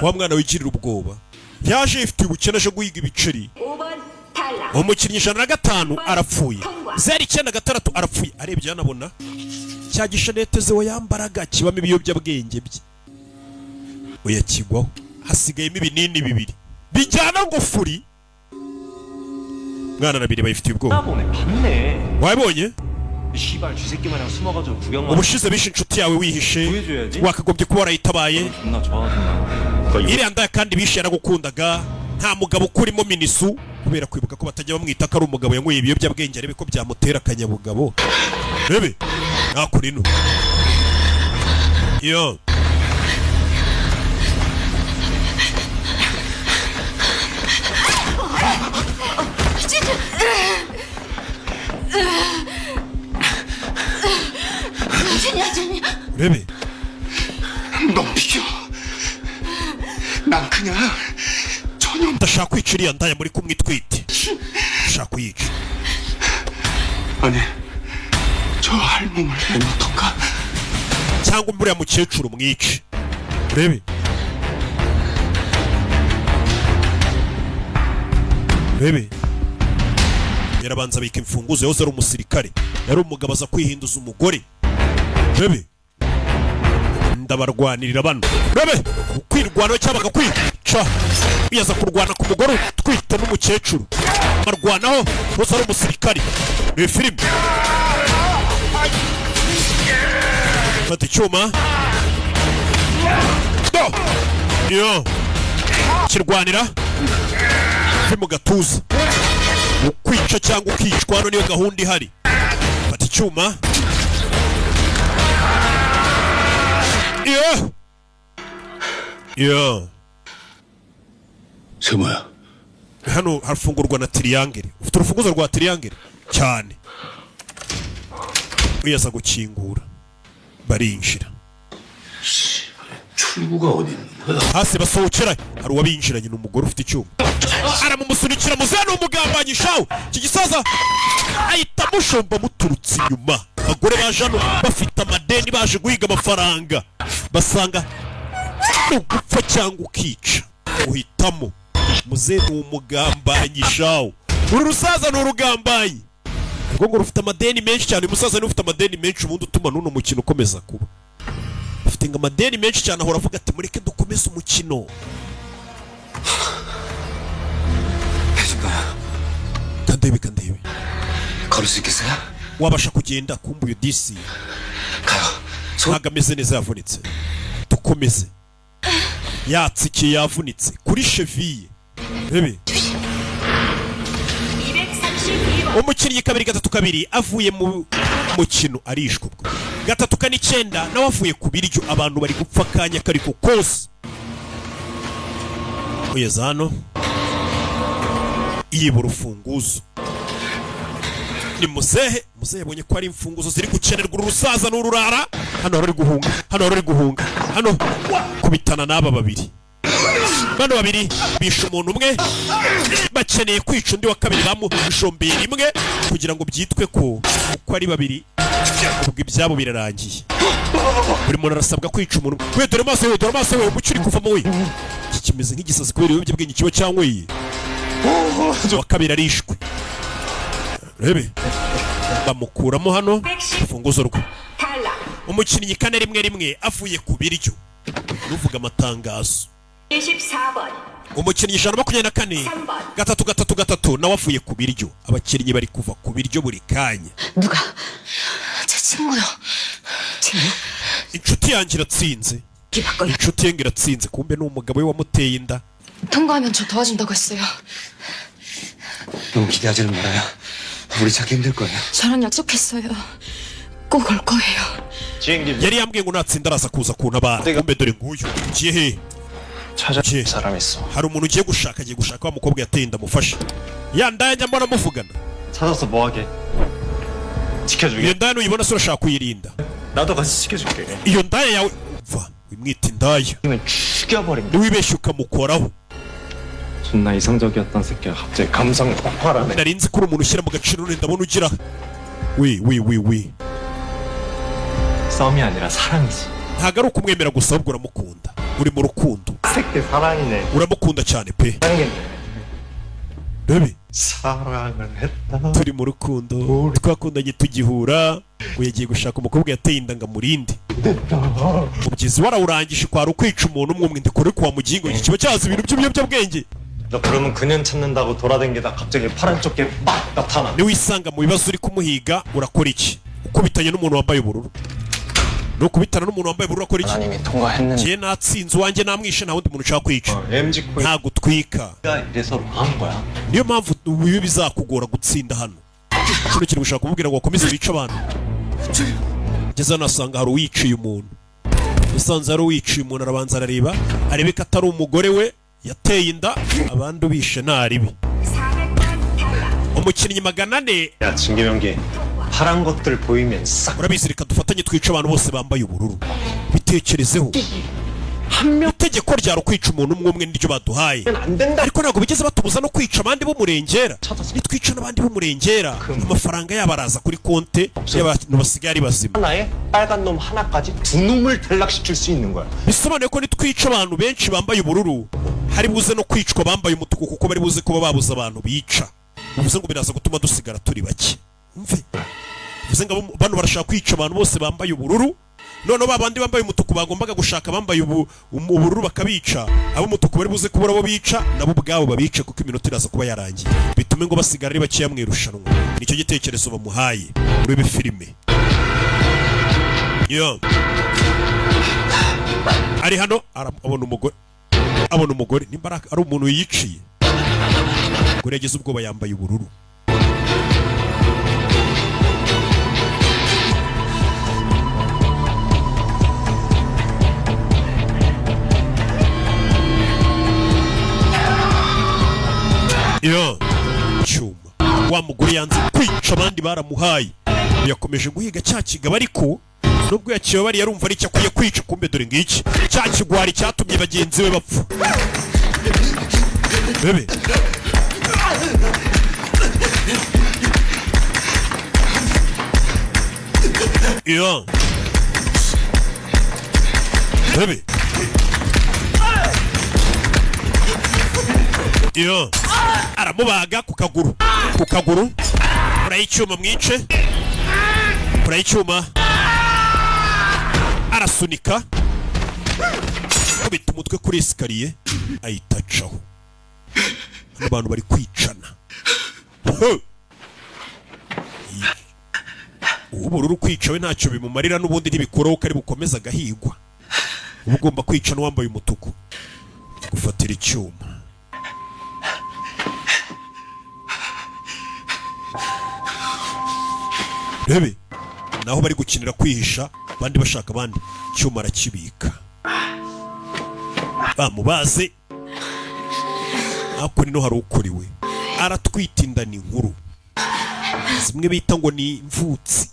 wa mwana wigirira ubwoba yaje yifitiye ubukene aje guhiga ibiceri. 5번 탈락. umukinnyi 105 arapfuye, 096 arapfuye. arebye yanabona cya gishanete zewe yambaraga kibamo ibiyobyabwenge bye, oya kigwaho, hasigayemo ibinini 2 bijyana ngo furi. mwana na 2 bayifitiye ubwoba. 보네 봤네. wabonye 씨발 쥐새끼 마냥 숨어가지고 구경만. ubushize bishe inshuti yawe wihishe, 구해줘야지. wakagombye kuba warayitabaye. 존나 좋아하잖아. iriya ndaya kandi bishe yaragukundaga, nta mugabo ukurimo minisu kubera kwibuka ko batajya bamwita ko ari umugabo yanyweye ibiyobyabwenge arebe ko byamutera akanyabugabo. Rebe nakuri ino yo rebe 너 비켜. 난 그냥 전혀 ndashaka kwica iriya ndaya muri kumwe itwite. ndashaka kuyica. 아니 저 할멈을 내놓던가. cyangwa uriya mukecuru mwice. rebe rebe yarabanza abika imfunguzo yose ari umusirikare yari umugabo aza kwihinduza umugore. rebe ndabarwanirira bano. rebe ukwirwanaho cyangwa bakakwica biyaza kurwana ku mugore utwite n'umukecuru barwanaho bose ari umusirikare. ni filime. fata icyuma yo kirwanira fi mu gatuza ukwica cyangwa ukicwa. hano niyo gahunda ihari. fata icyuma yo 세모야. hano harafungurwa na triangle. ufite urufunguzo rwa triangle cyane. wiyaza gukingura barinjira. 출구가 어디 있는 거야? hasi basohokera hari uwabinjiranye n'umugore ufite icyuma aramumusunikira muzehe n'umugambanyi shawu. iki gisaza ahita amushomba muturutse inyuma. abagore baje hano bafite amadeni baje guhiga amafaranga basanga ni ugupfa cyangwa ukica uhitamo. muzehe ni umugambanyi shawu. uru rusaza ni urugambanyi ubwo ngo rufite amadeni menshi cyane. uyu musaza niwe ufite amadeni menshi ubundi utuma n'uno mukino ukomeza kuba. afite ngo amadeni menshi cyane ahora avuga ati mureke dukomeze umukino. kandebe kandebe 걸을 수 있겠어요? wabasha kugenda kumva uyu disi 가요. ntabwo ameze neza yavunitse. dukomeze. yatsikiye yavunitse kuri cheviye. rebe umukinnyi 2-3 avuye mu mukino arishwe. ubwo 3-9 nawe avuye ku biryo. abantu bari gupfa akanya kariko kose. uyeza hano yiba urufunguzo. ni muzehe yabonye ko ari imfunguzo ziri gukenerwa uru rusaza n'ururara. hano hari guhunga hano kubitana n'aba babiri. bano babiri bishe umuntu umwe bakeneye kwica undi wa kabiri bamushombeye rimwe kugira ngo byitwe ko uko ari babiri ubwo ibyabo birarangiye. buri muntu arasabwa kwica umuntu. we dore amaso we umucyo uri kuvamo we. iki kimeze nk'igisazi kubera ibiyobyabwenge kiba cyanyweye. wa kabiri arishwe. rebe bamukuramo hano urufunguzo rwe. umukinnyi 4-1 avuye ku biryo. nuvuga amatangazo. 24번 umukinnyi 124 3-3 nawe avuye ku biryo. abakinnyi bari kuva ku biryo buri kanya. 누가? 제 친구요. 친구? inshuti yanjye iratsinze. 이 바꿔요. inshuti ye ngo iratsinze kumbe ni umugabo we wamuteye inda. 통과하면 저 도와준다고 했어요. 너무 기대하지는 말아요. 우리 찾기 힘들 거예요. 저랑 약속했어요. 꼭 올 거예요. yari yambwiye ngo natsinda araza kuza kuntabara. kumbe dore nguyu ugiye he? 찾아줄 사람 있어. hari umuntu ugiye gushaka wa mukobwa yateye inda amufashe. ya ndaya njya mbona muvugana. 찾아서 뭐하게? 지켜주게. iyo ndaya nuyibona se urashaka kuyirinda. 나도 같이 지켜줄게. iyo ndaya yawe umva wimwita indaya. 이면 죽여버린다. niwibeshye ukamukoraho. 존나 이상적이었던 새끼가 갑자기 감성이 폭발하네. nari nzi ko uri umuntu ushyira mu gaciro none ndabona ugira wi 싸움이 아니라 사랑이지. ntabwo ari ukumwemera gusa ahubwo uramukunda. uri mu rukundo. 새끼 사랑이네. uramukunda cyane pe. 사랑이네. rebe 사랑을 했다. turi mu rukundo twakundanye tugihura ngo yagiye gushaka umukobwa yateye inda ngo amurinde. mubyizi warawurangije kwari ukwica umuntu umwe ndikore kwa mugingo iki kiba cyaza ibintu by'ibiyobyabwenge. 너 그러면 그년 찾는다고 돌아다니다 갑자기 파란 쪽에 막 나타나. niwisanga mu bibazo uri kumuhiga urakora iki? ukubitanye n'umuntu wambaye ubururu no kubitana n'umuntu wambaye ubururu akora iki? 하나님이 통과했는데 Jye natsinze uwanjye namwishe nta wundi muntu ushaka kwica. MG 코인 Nta gutwika. 이래서 망한 거야. Niyo mpamvu biba bizakugora gutsinda hano. Kino kiri gushaka kumubwira ngo akomeze bice abantu. Ngeze hano asanga hari uwiciye umuntu. Yasanze hari uwiciye umuntu, arabanza arareba, arebe ko atari umugore we yateye inda, abandi ubishe ntaribi. umukinnyi 400. 야 진계명기 파란 것들 보이면 싹 urabizi reka dufatanye twica abantu bose bambaye ubururu. Bitekerezeho. Itegeko ryari kwica umuntu umwe umwe n'iryo baduhaye, ariko ntabwo bigeze batubuza no kwica abandi b'umurengera. Nitwica n'abandi b'umurengera amafaranga yabo araza kuri konte y'abantu basigaye ari bazima. 하나에 빨간 놈 하나까지 두 놈을 탈락시킬 수 있는 거야. Bisobanuye ko nitwica abantu benshi bambaye ubururu hari buze no kwicwa bambaye umutuku, kuko bari buze kuba babuze abantu bica. Bivuze ngo biraza gutuma dusigara turi bake. Umve, bivuze ngo bano barashaka kwica abantu bose bambaye ubururu, none babandi bambaye umutuku bagombaga gushaka bambaye ubururu bakabica. Abo umutuku bari buze kubura abo bica, nabo ubwabo babice kuko iminota iraza kuba yarangiye, bitume ngo basigara ari bakeya mu irushanwa. Nicyo gitekerezo bamuhaye muri ibi filime. Yo ari hano abona umugore nimba ari umuntu yiciye. Umugore yagize ubwoba yambaye ubururu. Yo cyuma wa mugore yanze kwica abandi baramuhaye, yakomeje guhiga cya kigabo, ariko nubwo yakiwe bari yarumva ari cyakwiye kwica, kumbe dore ngiki cya kigwari cyatumye bagenzi be bapfa. Bebe yo bebe yo aramubaga ku kaguru urayicyuma mwice, urayicyuma arasunika kubita umutwe kuri esikariye ayitacaho. Abantu bari kwicana. Ubururu kwicawe ntacyo bimumarira, n'ubundi ntibikuraho ko ari bukomeza agahigwa. Uba ugomba kwica n'uwambaye umutuku, gufatira icyuma. Rebe naho bari gukinira kwihisha, abandi bashaka abandi, icyuma arakibika. Bamubaze ako nino hari ukuriwe aratwita inda ni nkuru, zimwe bita ngo ni imvutsi.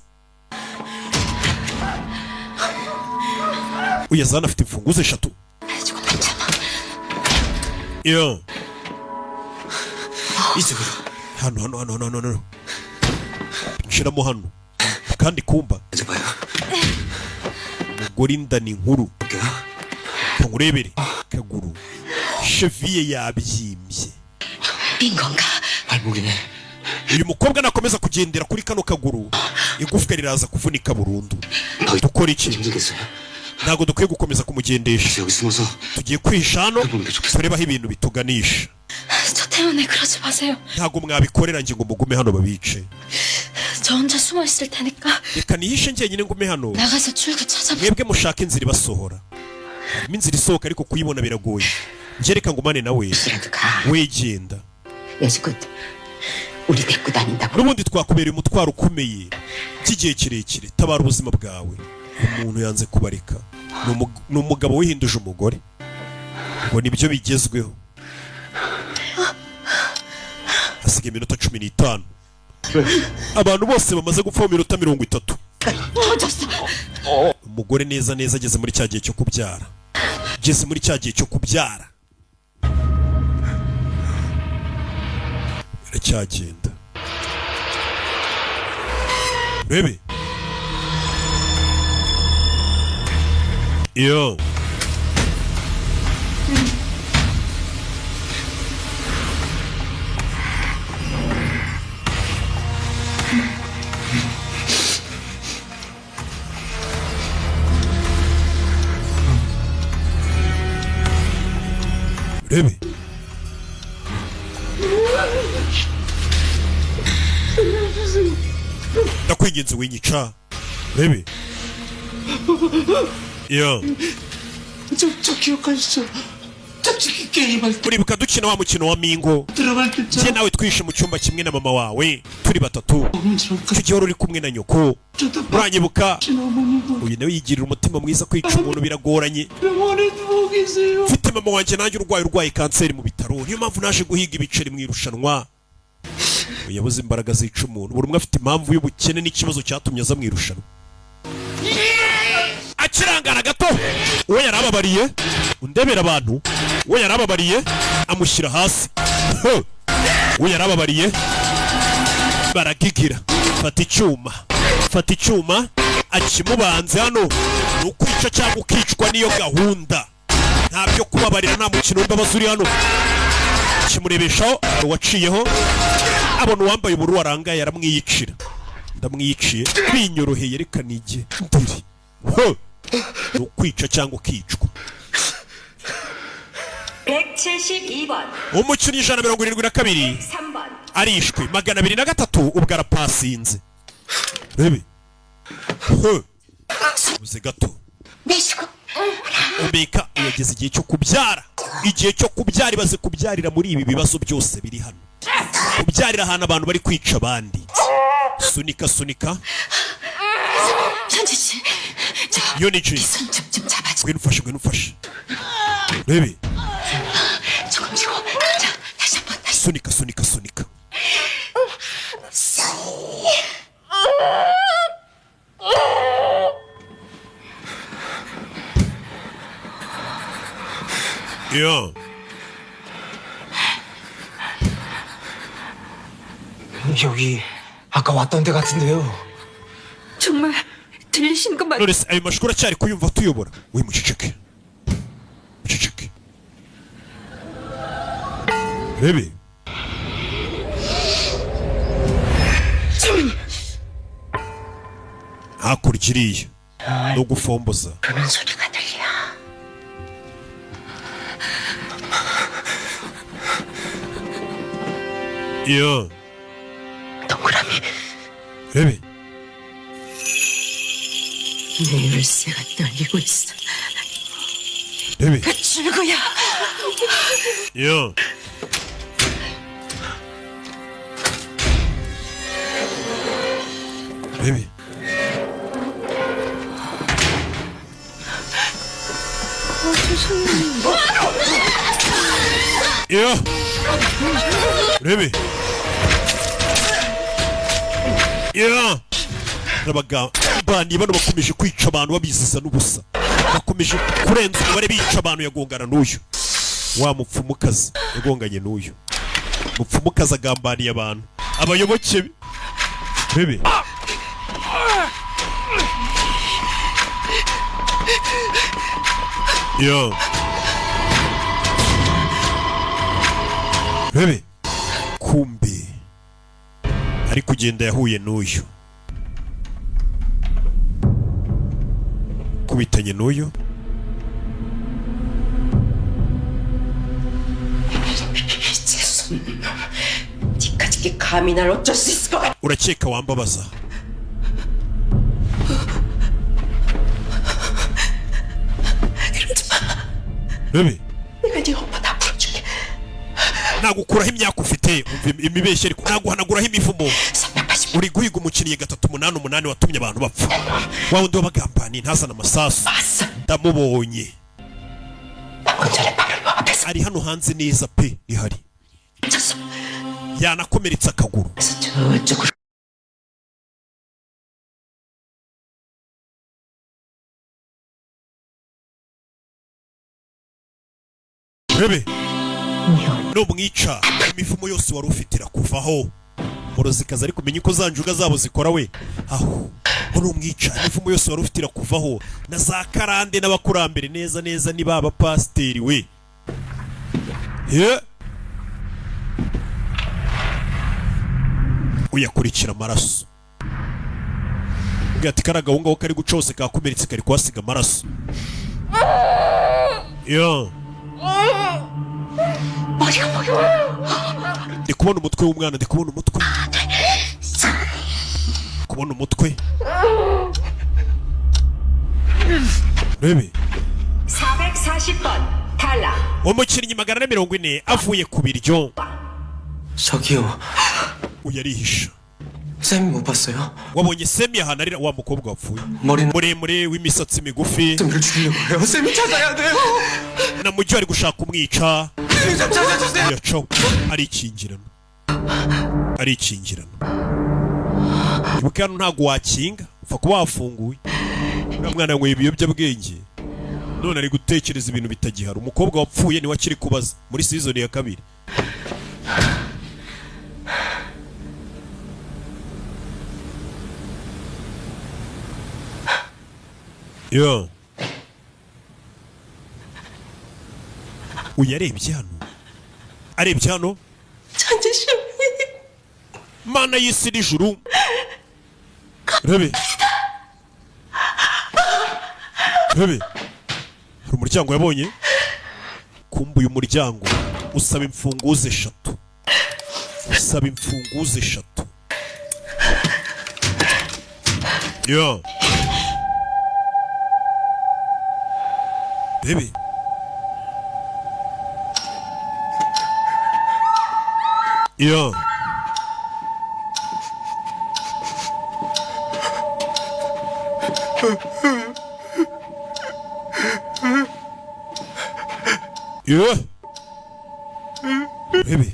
Uyazana afite imfunguzo 3. Yo hano nshiramo hano kandi kumba umugore inda ni nkuru. Ngurebere kaguru cheville yabyimbye. 빈건가? 발목이네. Uyu mukobwa nakomeza kugendera kuri kano kaguru, igufwa riraza kuvunika burundu. Dukora iki? Ntago dukwiye gukomeza kumugendesha, tugiye kwihisha hano turebaho ibintu bituganisha. 저 때문에 그러지 마세요. Ntago mwabikorera ngingo mugume hano babice. 저 혼자 숨어 있을 테니까 Reka nihishe njyenyine ngume hano, 나가서 출구 찾아보. mwebwe mushaka inzira ibasohora. Harimo inzira isohoka ariko kuyibona biragoye. Ngereka ngumane nawe, wegenda. 여지껏 우리 데리고 다닌다고. N'ubundi twakubereye umutwaro ukomeye cy'igihe kirekire, tabara ubuzima bwawe. Umuntu yanze kubareka, ni umugabo wihinduje umugore, ngo nibyo bigezweho. Hasigaye iminota 15. Abantu bose bamaze gupfa mu minota 30. Umugore neza neza ageze muri cya gihe cyo kubyara. Ageze muri cya gihe cyo kubyara. Biracyagenda. Bebe. Yo. Bebe. Ndakwinginze winyica. Bebe. 야 저 기억하시죠? 짝짓기 게임할 때 uribuka dukina wa mukino wa mingo 들어갈 때 njye nawe twishe mu cyumba kimwe na mama wawe turi batatu 엄지랑 icyo gihe wari uri kumwe na nyoko 저도 uranyibuka 어머니도 uyu nawe yigirira umutima mwiza kwica umuntu biragoranye 병원에 누워 계세요. mfite mama wanjye nanjye urwaye kanseri mu bitaro niyo mpamvu naje guhiga ibiceri mu irushanwa yabuze imbaraga zica umuntu buri umwe afite impamvu y'ubukene n'ikibazo cyatumye aza mu irushanwa akirangara gato uwo yari ababariye undebera abantu uwo yari ababariye amushyira hasi uwo yari ababariye baragigira fata icyuma akimubanze hano ni ukwica cyangwa ukicwa niyo gahunda nta byo kubabarira nta mukino w'imbabazi uri hano kimurebeshaho uwaciyeho abona uwambaye ubururu warangaye aramwiyicira ndamwiyiciye binyoroheye reka nige ndiri ni ukwica cyangwa ukicwa 172번, umukinnyi 172 3번, arishwe 203 ubwo arapasinze rebe uze gato 내쉬고, umeka yageze igihe cyo kubyara ibaze kubyarira muri ibi bibazo byose biri hano kubyarira ahantu abantu bari kwica abandi sunika 현지 씨, 저 Unity 손 좀 잡아줘. ngwino ufashe rebe 조금 쉬고, 자, 다시 한번, 다시. sunika 야 여기 아까 왔던 데 같은데요. 정말 들리신 거 맞... Knowless ayo mashuri acyari kuyumva tuyobora we muceceke rebe hakurya iriya no gufomboza 그런 소리가 들려. 야 동그라미, rebe 내 열쇠가 떨리고 있어. rebe 그 출구야. 야 rebe 야 rebe 야 abagambani bano bakomeje kwica abantu babiziza n'ubusa bakomeje kurenza umubare bica abantu yagongana n'uyu wa mupfumukazi yagonganye n'uyu mupfumukazi agambaniye abantu abayoboke be rebe 야 rebe kumbi ari kugenda yahuye n'uyu kubitanye n'uyu 미친놈. 니까짓게 감히 날 어쩔 수 있을 것 같아. urakeka wambabaza 이러지 마. rebe 내가 네 오빠 다 풀어줄게. nagukuraho imyaka ufite umva imibeshyi ariko naguhanaguraho imivumo 380. uri guhiga umukiriya 388 watumye abantu bapfa wa wundi wabagambaniye ntazana amasasu 봤어. ndamubonye 방금 전에 바로 요 앞에서 ari hano hanze neza pe ihari 쳤어. yanakomeretse akaguru 그래서 저쪽으로. rebe 미워. numwica imivumo yose wari ufite irakuvaho morozikazi ari kumenya uko za njuga zabo zikora we aho numwica imivumo yose wari ufite irakuvaho na za karande n'abakurambere neza ni baba pasiteri we uyakurikira amaraso ati kari agahungaho kari guca hose kakomeretse kari kuhasiga amaraso 머리가 보여. ndi kubona umutwe w'umwana ndi kubona umutwe kubona umutwe rebe 440번 탈락. umukinnyi 440 avuye ku biryo 저기요. uyu arihisha 쌤 못 봤어요? wabonye semi ahantu arira wa mukobwa wapfuye 머리는 muremure w'imisatsi migufi 쌤을 죽이려고 해요. 쌤이 찾아야 돼요. na mujyi ari gushaka kumwica 쌤 좀 찾아주세요. yaco arikingirana ibuka hano ntabwo wakinga upfa kuba wafunguye uriya mwana yanyweye ibiyobyabwenge none ari gutekereza ibintu bitagihari umukobwa wapfuye niwe akiri kubaza muri season ya 2 yo uyu arebye hano mana y'isi n'ijuru rebe hari umuryango yabonye kumbuye umuryango usaba imfunguzo 3 yo rebe yo yo rebe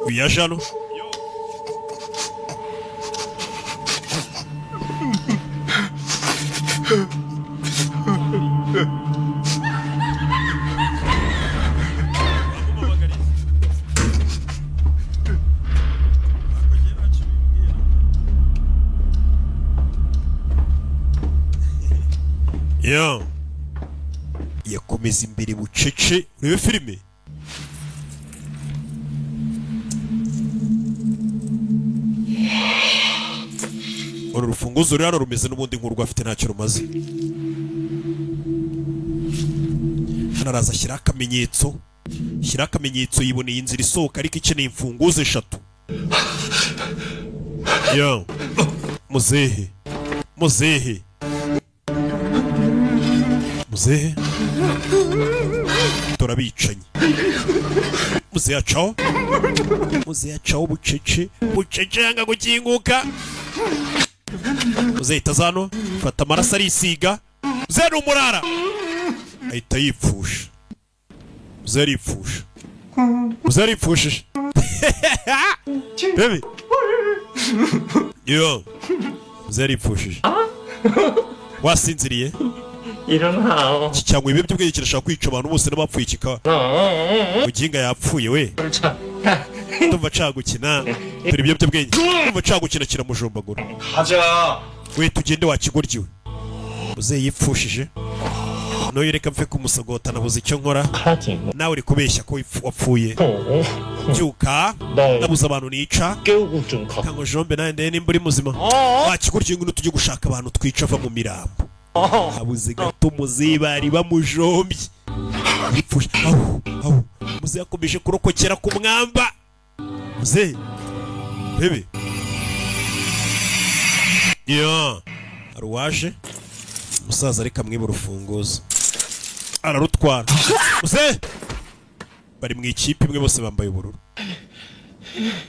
uyaje hano yo yakomeza imbere bucece urebe filime uru rufunguzo rero rumeze n'ubundi nk'urwo afite ntacyo rumaze hano araza ashyiraho akamenyetso yiboneye inzira isohoka ariko ikeneye imfunguzo 3 yo muzehe turabicanyi muzehe acaho bucece yanga gukinguka muzehe itazano fata amaraso arisiga muzehe n'umurara ahita yipfusha muzehe aripfushije bebe yo muzehe aripfushije wasinziriye iki cyangwa ibiyobyabwenge kirashaka kwica abantu bose n'abapfuye muginga yapfuye we ndumva cagukina turi ibiyobyabwenge ndumva cagukina kiramujombagura we tugende wakigoryiwe muzehe yipfushije noyo reka mfe kumusogota nabuze icyo nkora nawe uri kubeshya ko wapfuye byuka nabuze abantu nica kango jombe nawe ndende nimba uri muzima wakigoryiwe ngo tujye gushaka abantu twica ava mu mirambo habuze gato muzehe bari bamujombye muzehe yakomeje kurokokera ku mwamba muzehe bebe yo hari uwaje umusaza reka mwiba urufunguzo ararutwara muzehe bari mu ikipe imwe bose bambaye ubururu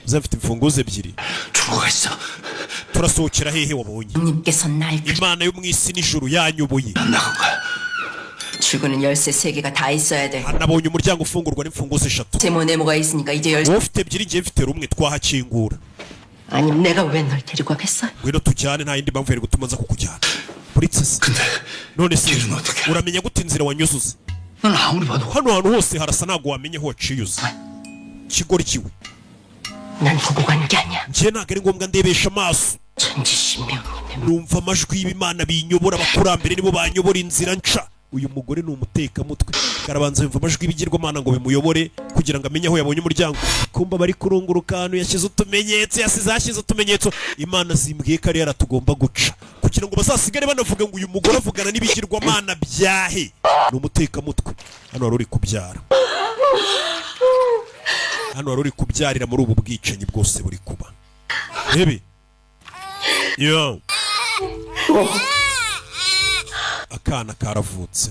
muzehe afite imfunguzo 2 turasohokera hehe wabonye imana yo mu isi n'ijuru yanyoboye 출구는 열쇠 3개가 다 있어야 돼. nabonye umuryango ufungurwa n'imfunguzo 3 세모 네모가 있으니까 이제 열쇠. ufite 2 ngiye mfite rumwe twahakingura 아니 내가 왜 널 데리고 가겠어? ngwino tujyane nta yindi mpamvu yari gutuma nza kukujyana princess none se uramenya gute inzira wanyuzuza 난 아무리 봐도 hano hantu hose harasa ntabwo wamenye aho waciyuze kigoryiwe 난 보고 간 게 아니야. njye ntabwo ari ngombwa ndebesha amaso 천지신명님. numva amajwi y'ibimana binyobora abakurambere nibo banyobora inzira nca uyu mugore ni umutekamutwe karabanza yumva amajwi y'ibigirwamana ngo bimuyobore kugira ngo amenye aho yabonye umuryango kumba bari kurunguruka ahantu yashyize utumenyetso imana zimbwiye ko ari yaratugomba guca kugira ngo bazasigare banavuga ngo uyu mugore avugana n'ibigirwamana byahe ni umutekamutwe hano wari uri kubyara hano wari uri kubyarira muri ubu bwicanyi bwose buri kuba. Rebe yo akana karavutse,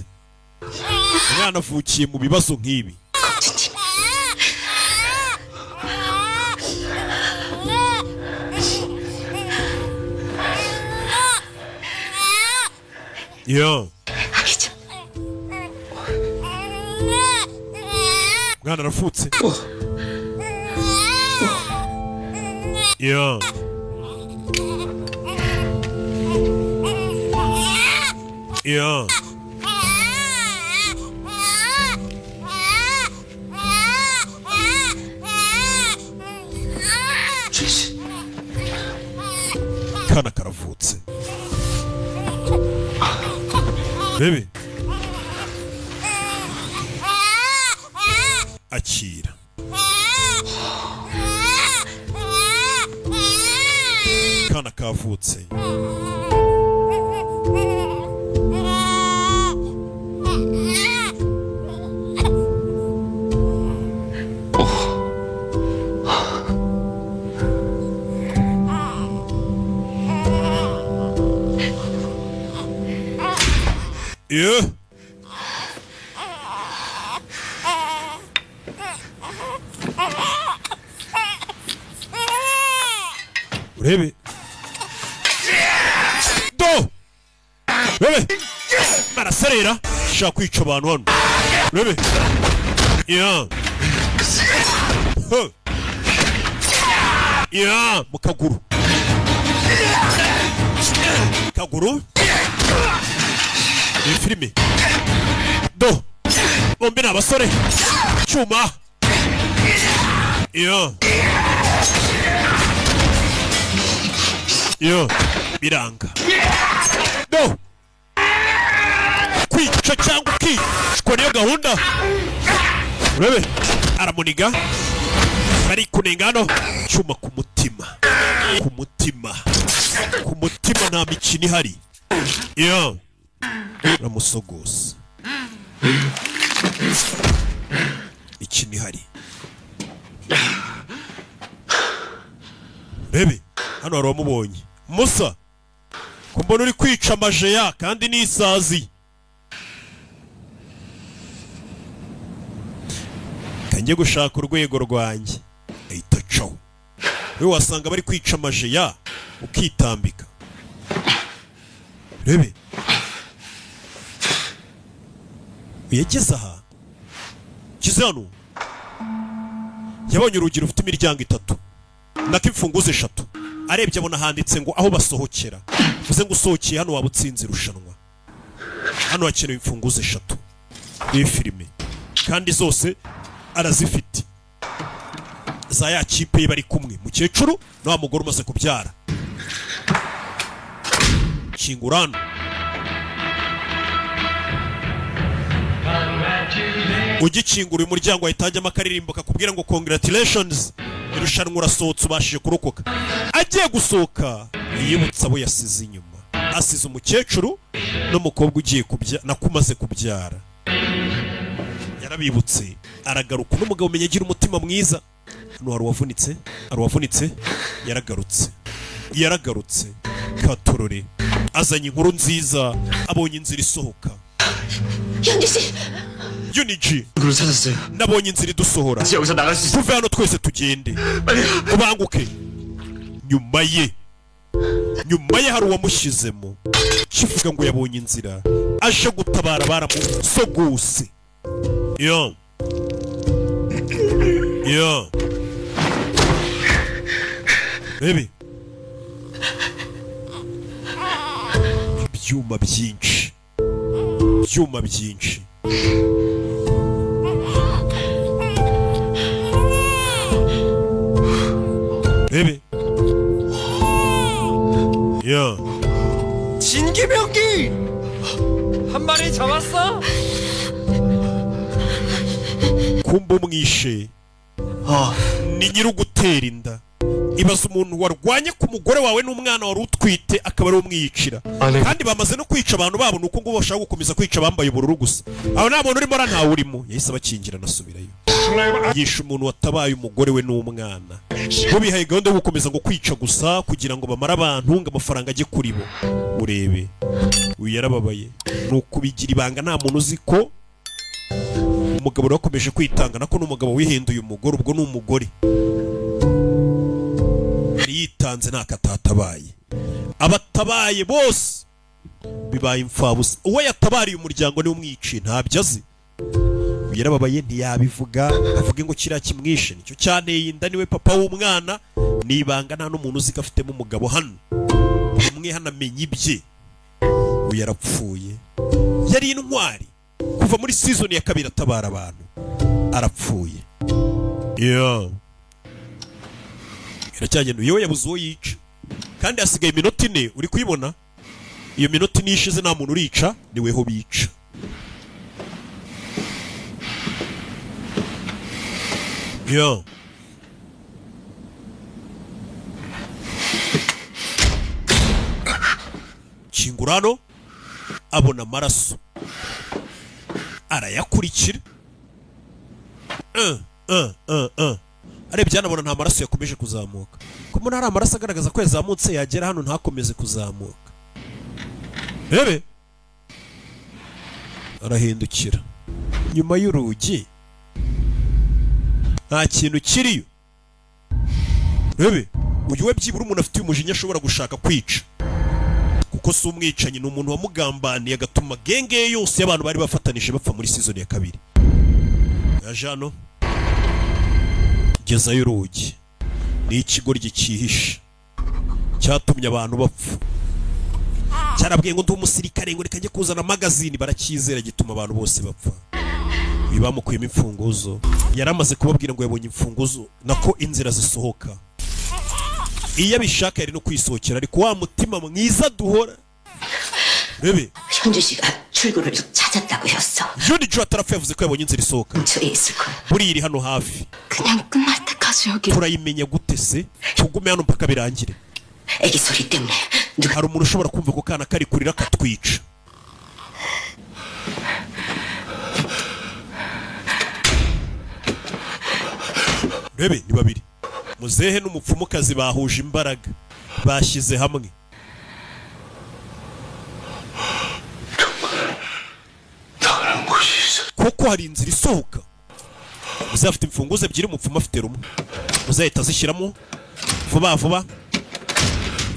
umwana avukiye mu bibazo nk'ibi. yo umwana aravutse. yo yo kana karavutse. Bebe akira. Kana kavutse. Yeah. Urebe. Do. Urebe. Baraserera. Shaka kwica abantu hano. Urebe. Yeah. Huh. Yeah, mu kaguru. Kaguru. Iyi filime. Do. Bombi ni abasore. Cyuma. Yeah. Yo, biranga. Do. Kwica cyangwa ukicwa niyo gahunda. Urebe, aramuniga. Bari kunenga hano. Cyuma ku mutima. Ku mutima. Ku mutima nta mikino ihari. Yo. Ramusogosa. Mikino ihari. Bebe, hano hari uwamubonye. Musa, kumbona uri kwica amajeya kandi ni isazi. Kanjye gushaka urwego rwanjye. Ahita caho. Wewe wasanga bari kwica amajeya ukitambika. Rebe. Uyageze aha. Kize hano. Yabonye urugi rufite imiryango 3. Nako imfunguzo 3. Arebye abona handitse ngo aho basohokera. Vuze ngo usohokeye hano wabutsinze irushanwa. Hano hakenewe imfunguzo 3. Iyi filime. Kandi zose arazifite. Za ya kipe bari kumwe. Mukecuru na wa mugore umaze kubyara. Kingurano. Ugikingura umuryango ahitajyamo akaririmbo kakubwira ngo congratulations. Irushanwa urasohotse ubashije kurokoka. Agiye gusohoka yibutsa abo yasize inyuma. Asize umukecuru n'umukobwa ugiye nakumaze kubyara. Yarabibutse aragaruka n'umugabo umenye agira umutima mwiza. Hano hari uwavunitse yaragarutse Katorore azanye inkuru nziza abonye inzira isohoka. Uniji nabonye inzira idusohora. Tuve hano twese tugende. Ubanguke. Nyuma ye hari uwamushyizemo. Kivuga ngo yabonye inzira aje gutabara baramusogose. Yo. Baby. Ibyuma byinshi. Baby. 야. 진기병기! 한 마리 잡았어? kumba umwishe ni nyirugutera inda. Ibaza umuntu warwanye ku mugore wawe n'umwana wari utwite akaba ari umwiyicira. Kandi bamaze no kwica abantu babo nuko ngo bashaka gukomeza kwica bambaye ubururu gusa. Aho nta muntu urimo ntawe urimo. Yahise abakingira nasubirayo. yishe umuntu watabaye umugore we n'umwana bo bihaye gahunda yo gukomeza ngo kwica gusa kugira ngo bamare abantu ngo amafaranga ajye kuri bo. Urebe uyu yarababaye ni ukubigira ibanga, nta muntu uzi ko umugabo yakomeje kwitanga, nako n'umugabo wihinduye umugore, ubwo ni umugore yitanze nta katatabaye. Abatabaye bose bibaye imfabusa, uwo yatabariye umuryango niwe umwiciye ntabyo azi. Yarababaye ntiyabivuga avuge ngo kiriya kimwishe nicyo cyanteye inda, niwe papa w'umwana, nibanga nta n'umuntu uzi ko afitemo umugabo hano, umwe hano amenya ibye. ubu yarapfuye, yari intwari kuva muri season ya 2 atabara abantu, arapfuye. Iracyagenda yewe yabuze uwo yica, kandi hasigaye iminota 4 uri kuyibona. Iyo minota 4 ishize nta muntu urica, niweho bica. Kingurano abona amaraso arayakurikira, arebye anabona nta maraso yakomeje kuzamuka. Ko muri hari amaraso agaragaza ko yazamutse yagera hano ntakomeze kuzamuka. Rebe arahindukira nyuma y'urugi, nta kintu kiriyo. Rebe uyu we byibura umuntu afite umujinya ashobora gushaka kwica, kuko si umwicanyi, ni umuntu wamugambaniye agatuma genge yose y'abantu bari bafatanije bapfa muri season ya 2. Yajano gezayo urugi, ni ikigoryi cyihishe cyatumye abantu bapfa. Cyarabwiye ngo ndi umusirikare ngo reka njye kuzana magazine, barakizera gituma abantu bose bapfa. Bibamukuyemo imfunguzo, yaramaze kubabwira ngo yabonye imfunguzo nako inzira zisohoka. Iyo abishaka yari no kwisohokera, ariko wa mutima mwiza duhora. Rebe 현주 씨가 출구를 찾았다고 했어. Johnny 아tarapfa yavuze ko yabonye inzira isohoka. 근처에 있을 거야. buri iri hano hafi. 그냥 끝날 때까지 여기. turayimenya gute se? tugume hano mpaka birangire. 애기 소리 때문에 누가 hari umuntu ushobora kumva ko kana kari kurira katwica. Rebe ni babiri, muzehe n'umupfumukazi bahuje imbaraga, bashyize hamwe. Kuko hari inzira isohoka. Muzehe afite imfunguzo ebyiri, umupfumu afite rumwe. Muzehe azishyiramo vuba vuba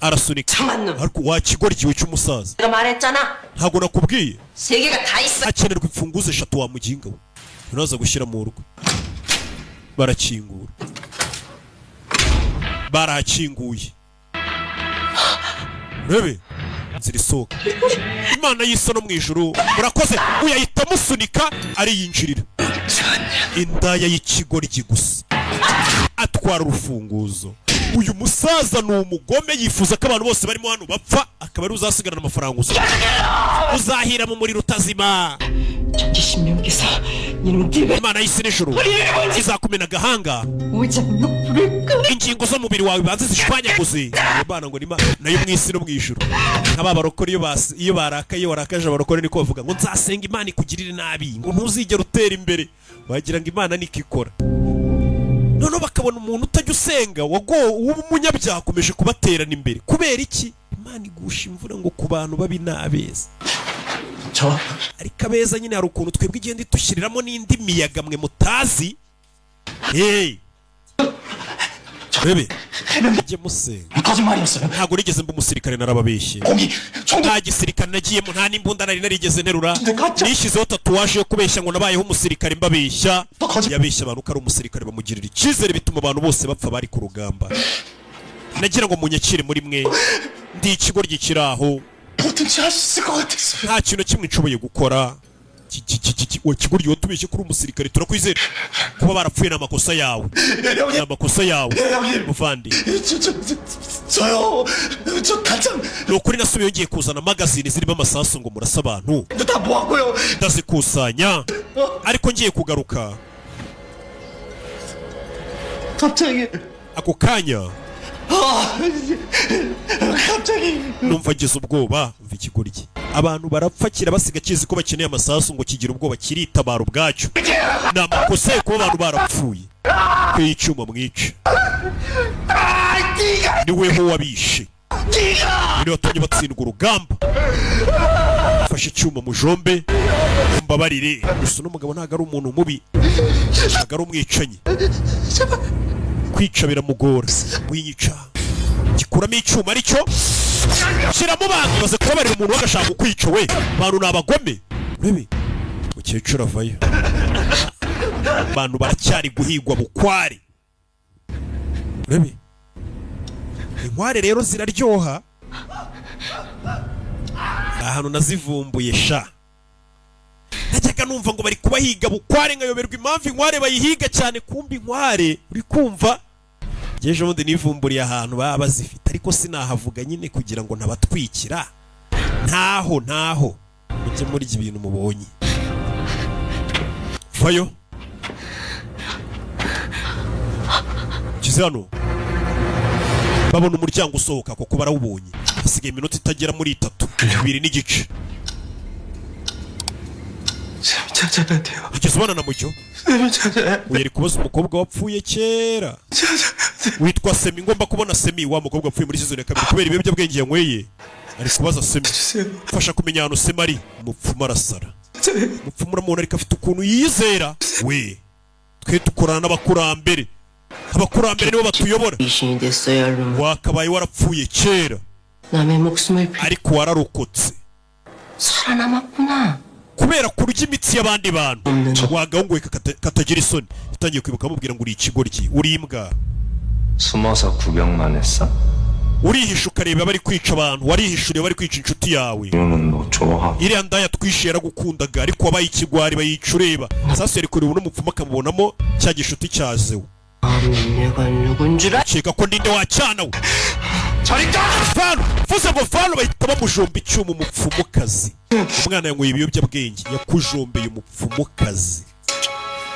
arasunika. Ariko wakigoryi we cy'umusaza, 내가 말했잖아. ntago nakubwiye 3개가 다 있어. hakenerwa imfunguzo 3 wa muginga we. Uraza gushyira mu rugo. Barakingura, barakinguye. Rebe inzira isohoka. Imana y'isa no mu ijuru murakoze, uyahita musunika ariyinjirira. Indaya y'ikigoryi gusa atwara urufunguzo. Uyu musaza ni umugome, yifuza ko abantu bose barimo hano bapfa, akaba ari uzasigarana amafaranga gusa. Uzahira mu muri rutazima. 전지 신명께서 이놈 띠를 Imana y'isi n'ijuru izakumena agahanga, 오장로 불을 꺼. ingingo z'umubiri wawe banze zishwanyaguze. Imana ngo nima nayo mu isi no mu ijuru. Nk'aba barokore iyo barakaye warakaje abarokore niko bavuga ngo nzasenga Imana ikugirire nabi, ngo ntuzigera utera imbere. Wagira ngo Imana nikikora. None bakabona umuntu utajya usenga w'umunyabyaha akomeje kubaterana imbere. Kubera iki? Imana igusha imvura ngo ku bantu babi n'abeza. Ariko abeza nyine hari ukuntu twebwe igenda itushyiriramo n'indi miyaga mwe mutazi. Bebe njye musenga, 거짓말이었어요. ntago nigeze mba umusirikare, narababeshye. 거기 총도 nta gisirikare nagiyemo, nta n'imbunda nari narigeze nterura. Nishizeho tatuwaje yo kubeshya ngo nabayeho umusirikare mbabeshya. Yabeshya abantu ko ari umusirikare, bamugirira icyizere bituma abantu bose bapfa bari ku rugamba. Nagira ngo munyakire muri mwe, ndi ikigoryi kiri aho, 뭐든지 할 수 있을 것 같았어요. nta kintu kimwe nshoboye gukora. Kigoryi watubeshye kuri umusirikare, turakwizera. Kuba barapfuye n'amakosa yawe, n'amakosa yawe muvandi. 저요. 저 단장 Ni ukuri nasubiye ngiye kuzana magazine zirimo amasasu ngo murasa abantu, 다 모았고요. ndazikusanya. Ariko ngiye kugaruka 갑자기 ako kanya numva ngize ubwoba. Umva ikigoryi, abantu barapfakira basiga kizi ko bakeneye amasasu ngo kigira ubwoba kiritabara ubwacyo. Ni amakosa yo kuba abantu barapfuye. Kwica icyuma mwica, ni weho wabishe, ni watumye batsindwa urugamba. Fashe icyuma mujombe, mbabarire. Gusa n'umugabo ntago ari umuntu mubi, ntago ari umwicanyi. Kwica biramugora. Winyica gikuramo icyuma aricyo shyiramo bantu baze kubabarira umuntu bagashaka kukwica. We bantu ni abagome. Urebe mukecuru avayo, abantu baracyari guhigwa bukware. Urebe inkware rero ziraryoha. Ahantu nazivumbuye sha, najyaga numva ngo bari kubahiga bukware nkayoberwa impamvu inkware bayihiga cyane. Kumbi inkware uri kumva ngeje ubundi nivumburiye ahantu baba bazifite, ariko sinahavuga nyine kugira ngo ntabatwikira. Ntaho mujye murya ibintu mubonye. Vayo kize hano, babona umuryango usohoka kuko barawubonye. Hasigaye iminota itagera muri 3, 2 n'igice. Ugeze ubona na mucyo uyari kubaza umukobwa wapfuye kera witwa Semi. Ngomba kubona Semi, wa mukobwa wapfuye muri season ya 2 kubera ibiyobyabwenge yanyweye. Ari kubaza Semi, fasha kumenya ahantu Semi ari. Umupfumu arasara. Umupfumu uramubona ariko afite ukuntu yizera. We twe tukorana n'abakurambere, abakurambere nibo batuyobora. Wakabaye warapfuye kera ariko wararokotse. Kubera kurya imitsi y'abandi bantu wagahunguye katagira isoni. Utangiye kwibuka amubwira ngo uri ikigoryi, uri imbwa. 숨어서 구경만 했어? urihisha ukareba bari kwica abantu, warihishuriye bari kwica inshuti yawe. Iriya ndaya twishe yaragukundaga ariko wabaye ikigwari bayica ureba. Sasa yari kureba n'umupfumu akamubonamo cya gishuti cyazewe. Cheka ko ndinde wacyana we. Fano, fuze ngo fano bahita bamujomba icyuma umupfumukazi. Umwana yanyweye ibiyobyabwenge yakujombeye umupfumukazi.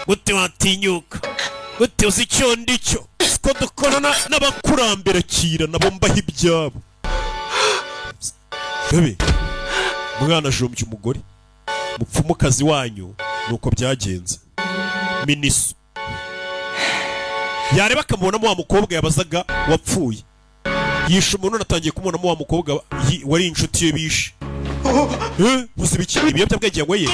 Gute watinyuka? Gute uzi icyo ndicyo? Ko dukorana n'abakurambere kira nabo mbaho ibyabo. Bebe, mwana jombye umugore. Mupfumukazi wanyu nuko byagenze. Miniso yareba akamubonamo wa mukobwa yabazaga wapfuye. Yishe umuntu natangiye kumubonamo wa mukobwa wari inshuti ye bishe. Muzi biki ibiyobyabwenge yanyweye.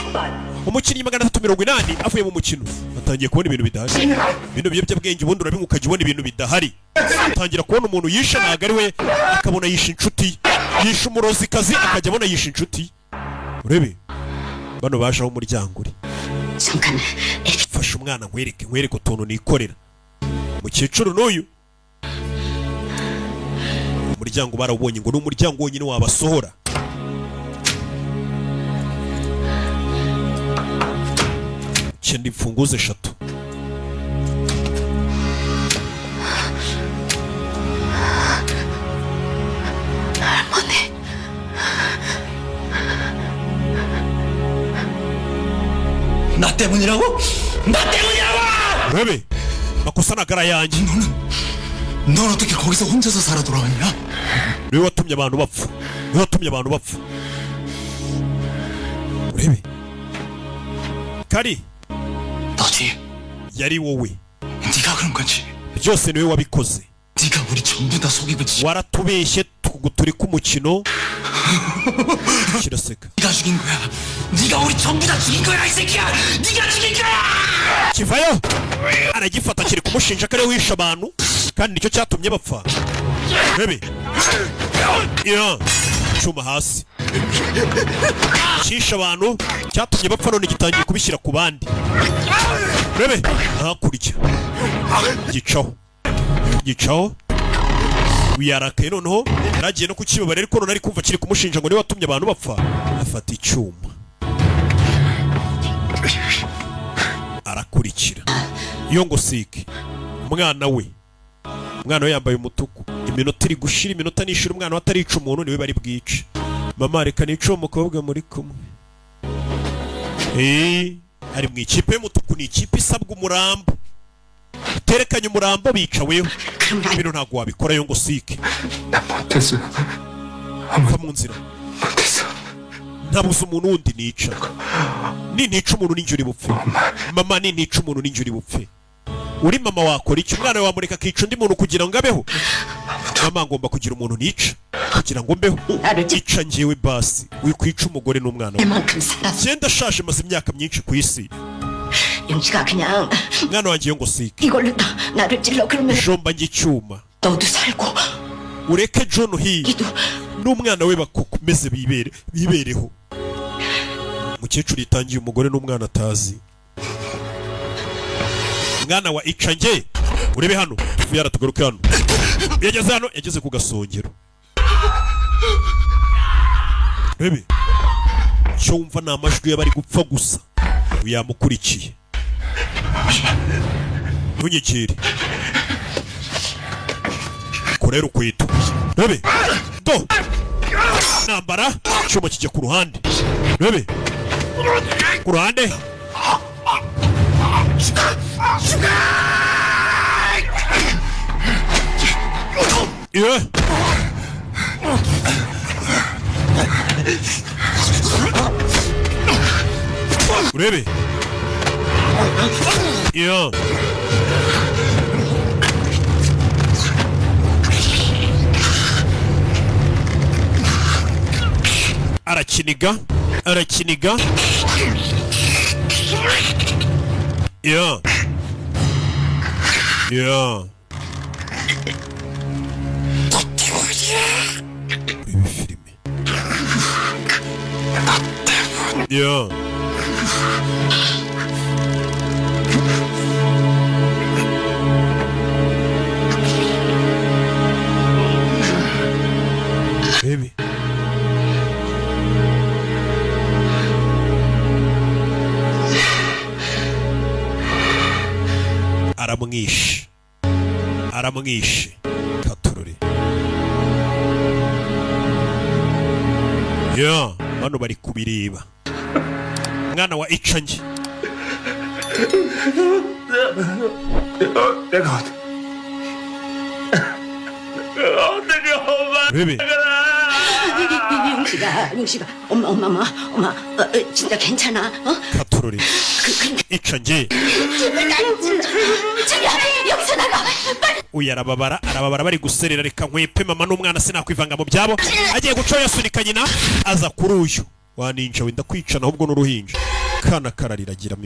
Umukinnyi 380 avuye mu mukino atangiye kubona ibintu bidahari. Bino biyobyabwenge ubundi urabimukajya ubona ibintu bidahari. Atangira kubona umuntu yishe ntago ari we, akabona yishe inshuti. Yishe umurozikazi akajya abona yishe inshuti. Urebe bano baje aho umuryango uri. Fasha umwana nkwereke utuntu nikorera. Mukecuru n'uyu umuryango barawubonye ngo n'umuryango wonyine wabasohora. Chende imfunguzo 3. 할머니. 나 때문이라고? 나 때문이라고! Bebe, makosa nagara yanjye. 넌 어떻게 거기서 혼자서 살아 돌아왔냐? Niwe watumye abantu bapfa. Urebe. Kari. 너지. yari wowe. 네가 그런 거지. byose niwe wabikoze. 네가 우리 전부 다 속이고 waratubeshye turi ku mukino. kiraseka. 네가 죽인 거야. 네가 우리 전부 다 죽인 거야 이 새끼야. 네가 죽인 거야. kivayo aragifata kiri kumushinja kare wisha abantu kandi nicyo cyatumye bapfa. Bebe. Chuma hasi. Kisha abantu cyatumye bapfa none gitangiye kubishyira ku bandi. Bebe hakurya. Gicaho. Wiyarakaye noneho yaragiye no kukibabara ariko none ari kumva kiri kumushinja ngo niwe watumye abantu bapfa. Afata icyuma arakurikira. Iyo ngo sike umwana we yambaye umutuku. Iminota iri gushira, iminota nishira umwana watarica umuntu niwe bari bwice. Mama reka nico umukobwa muri kumwe. Ari mu ikipe y'umutuku, ni ikipe isabwa umurambo. Terekanye umurambo bica wewe. 그러면 안 bino ntabwo wabikorayo ngo sike 난 못했어. va mu nzira 못했어. ntabuze umuntu wundi nica ninica umuntu ninjye uri bupfe mama ninica umuntu ninjye uri bupfe uri mama wakora iki umwana wawe wamureka akica undi muntu kugira ngo abeho mama ngomba kugira umuntu nica kugira ngo mbeho ica njyewe basi wikwica umugore n'umwana we 내만큼 살았어. genda ashaje maze imyaka myinshi ku isi 영식아 그냥 mwana wanjye ngo sike 이걸로 나를 찔러 그러면 jomba njye icyuma 너도 살고 ureke John Hill 이도 n'umwana we bakomeze bibereho umukecuru yitangiye umugore n'umwana atazi mwana wa icange urebe hano tuvuye yaratugaruke hano yageze hano yageze ku gasongero rebe cyo wumva ni amajwi y'abari gupfa gusa uyamukurikiye ntunyegere kurera ukweto rebe do nambara icyuma kijya ku ruhande rebe ku ruhande yeah. urebe yeah. arakiniga yeah. Yeah. Ibi filime yeah. Baby. aramwishe katurore ya bano bari kubireba mwana wa icange 내가 bebe 영식아 엄마 진짜 괜찮아 어? katurore icange 자기야 여기서 나가 빨리 uyu arababara bari guserera reka nkwepe mama n'umwana sinakwivanga mu byabo agiye guca yasunika nyina aza kuri uyu waninja wenda kwicana ahubwo n'uruhinja kana kararira agiramo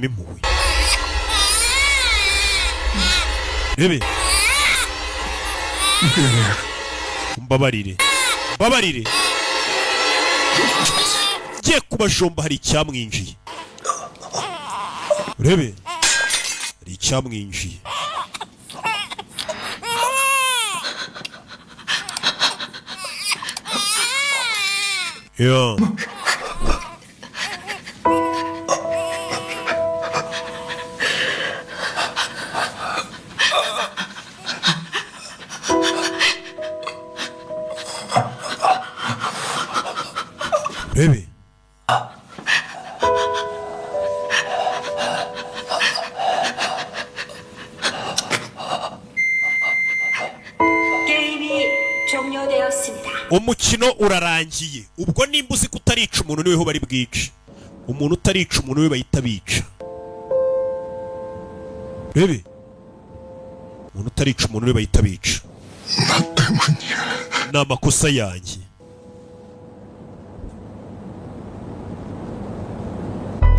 impuhwe bebe mbabarire giye kubajomba hari icyamwinjiye urebe hari icyamwinjiye ya bebe 게임이 종료되었습니다. umukino urarangiye ubwo nimba uzi ko utarica umuntu niweho bari bwice umuntu utarica umuntu we bahita bica bebe umuntu utarica umuntu we bahita bica 나 때문이야. ni amakosa yanjye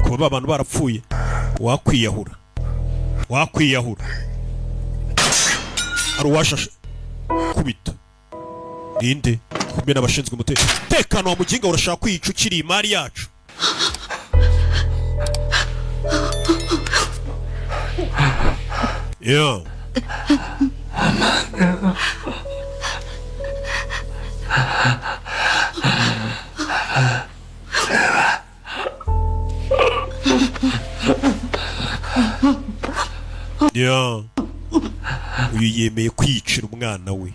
kuba ba bantu barapfuye wakwiyahura hari uwashashe kubita ninde kumbe n'abashinzwe umutekano wa muginga urashaka kwica ukiri imari yacu yeah. Yeah. uyu yemeye kwicira umwana we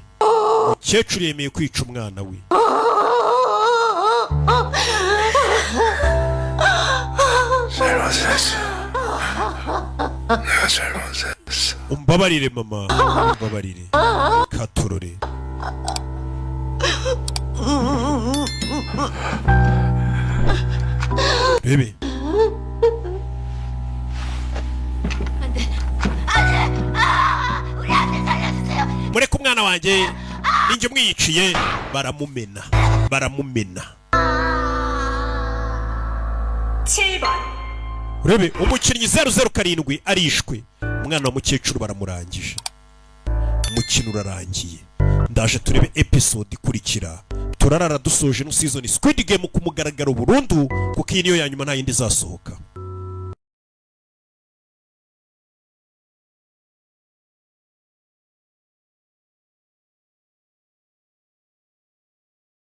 umukecuru yemeye kwica umwana we 잘못했어. 내가 잘못했어. umbabarire mama, umbabarire katurore. Bebe mureke umwana wanjye ninjye umwiyiciye. baramumena 7번 urebe umukinnyi 007 arishwe, umwana wa mukecuru baramurangije, umukino urarangiye. Ndaje turebe episode ikurikira, turarara dusoje no season Squid Game ku mugaragaro burundu, kuko iyi niyo ya nyuma nta yindi izasohoka.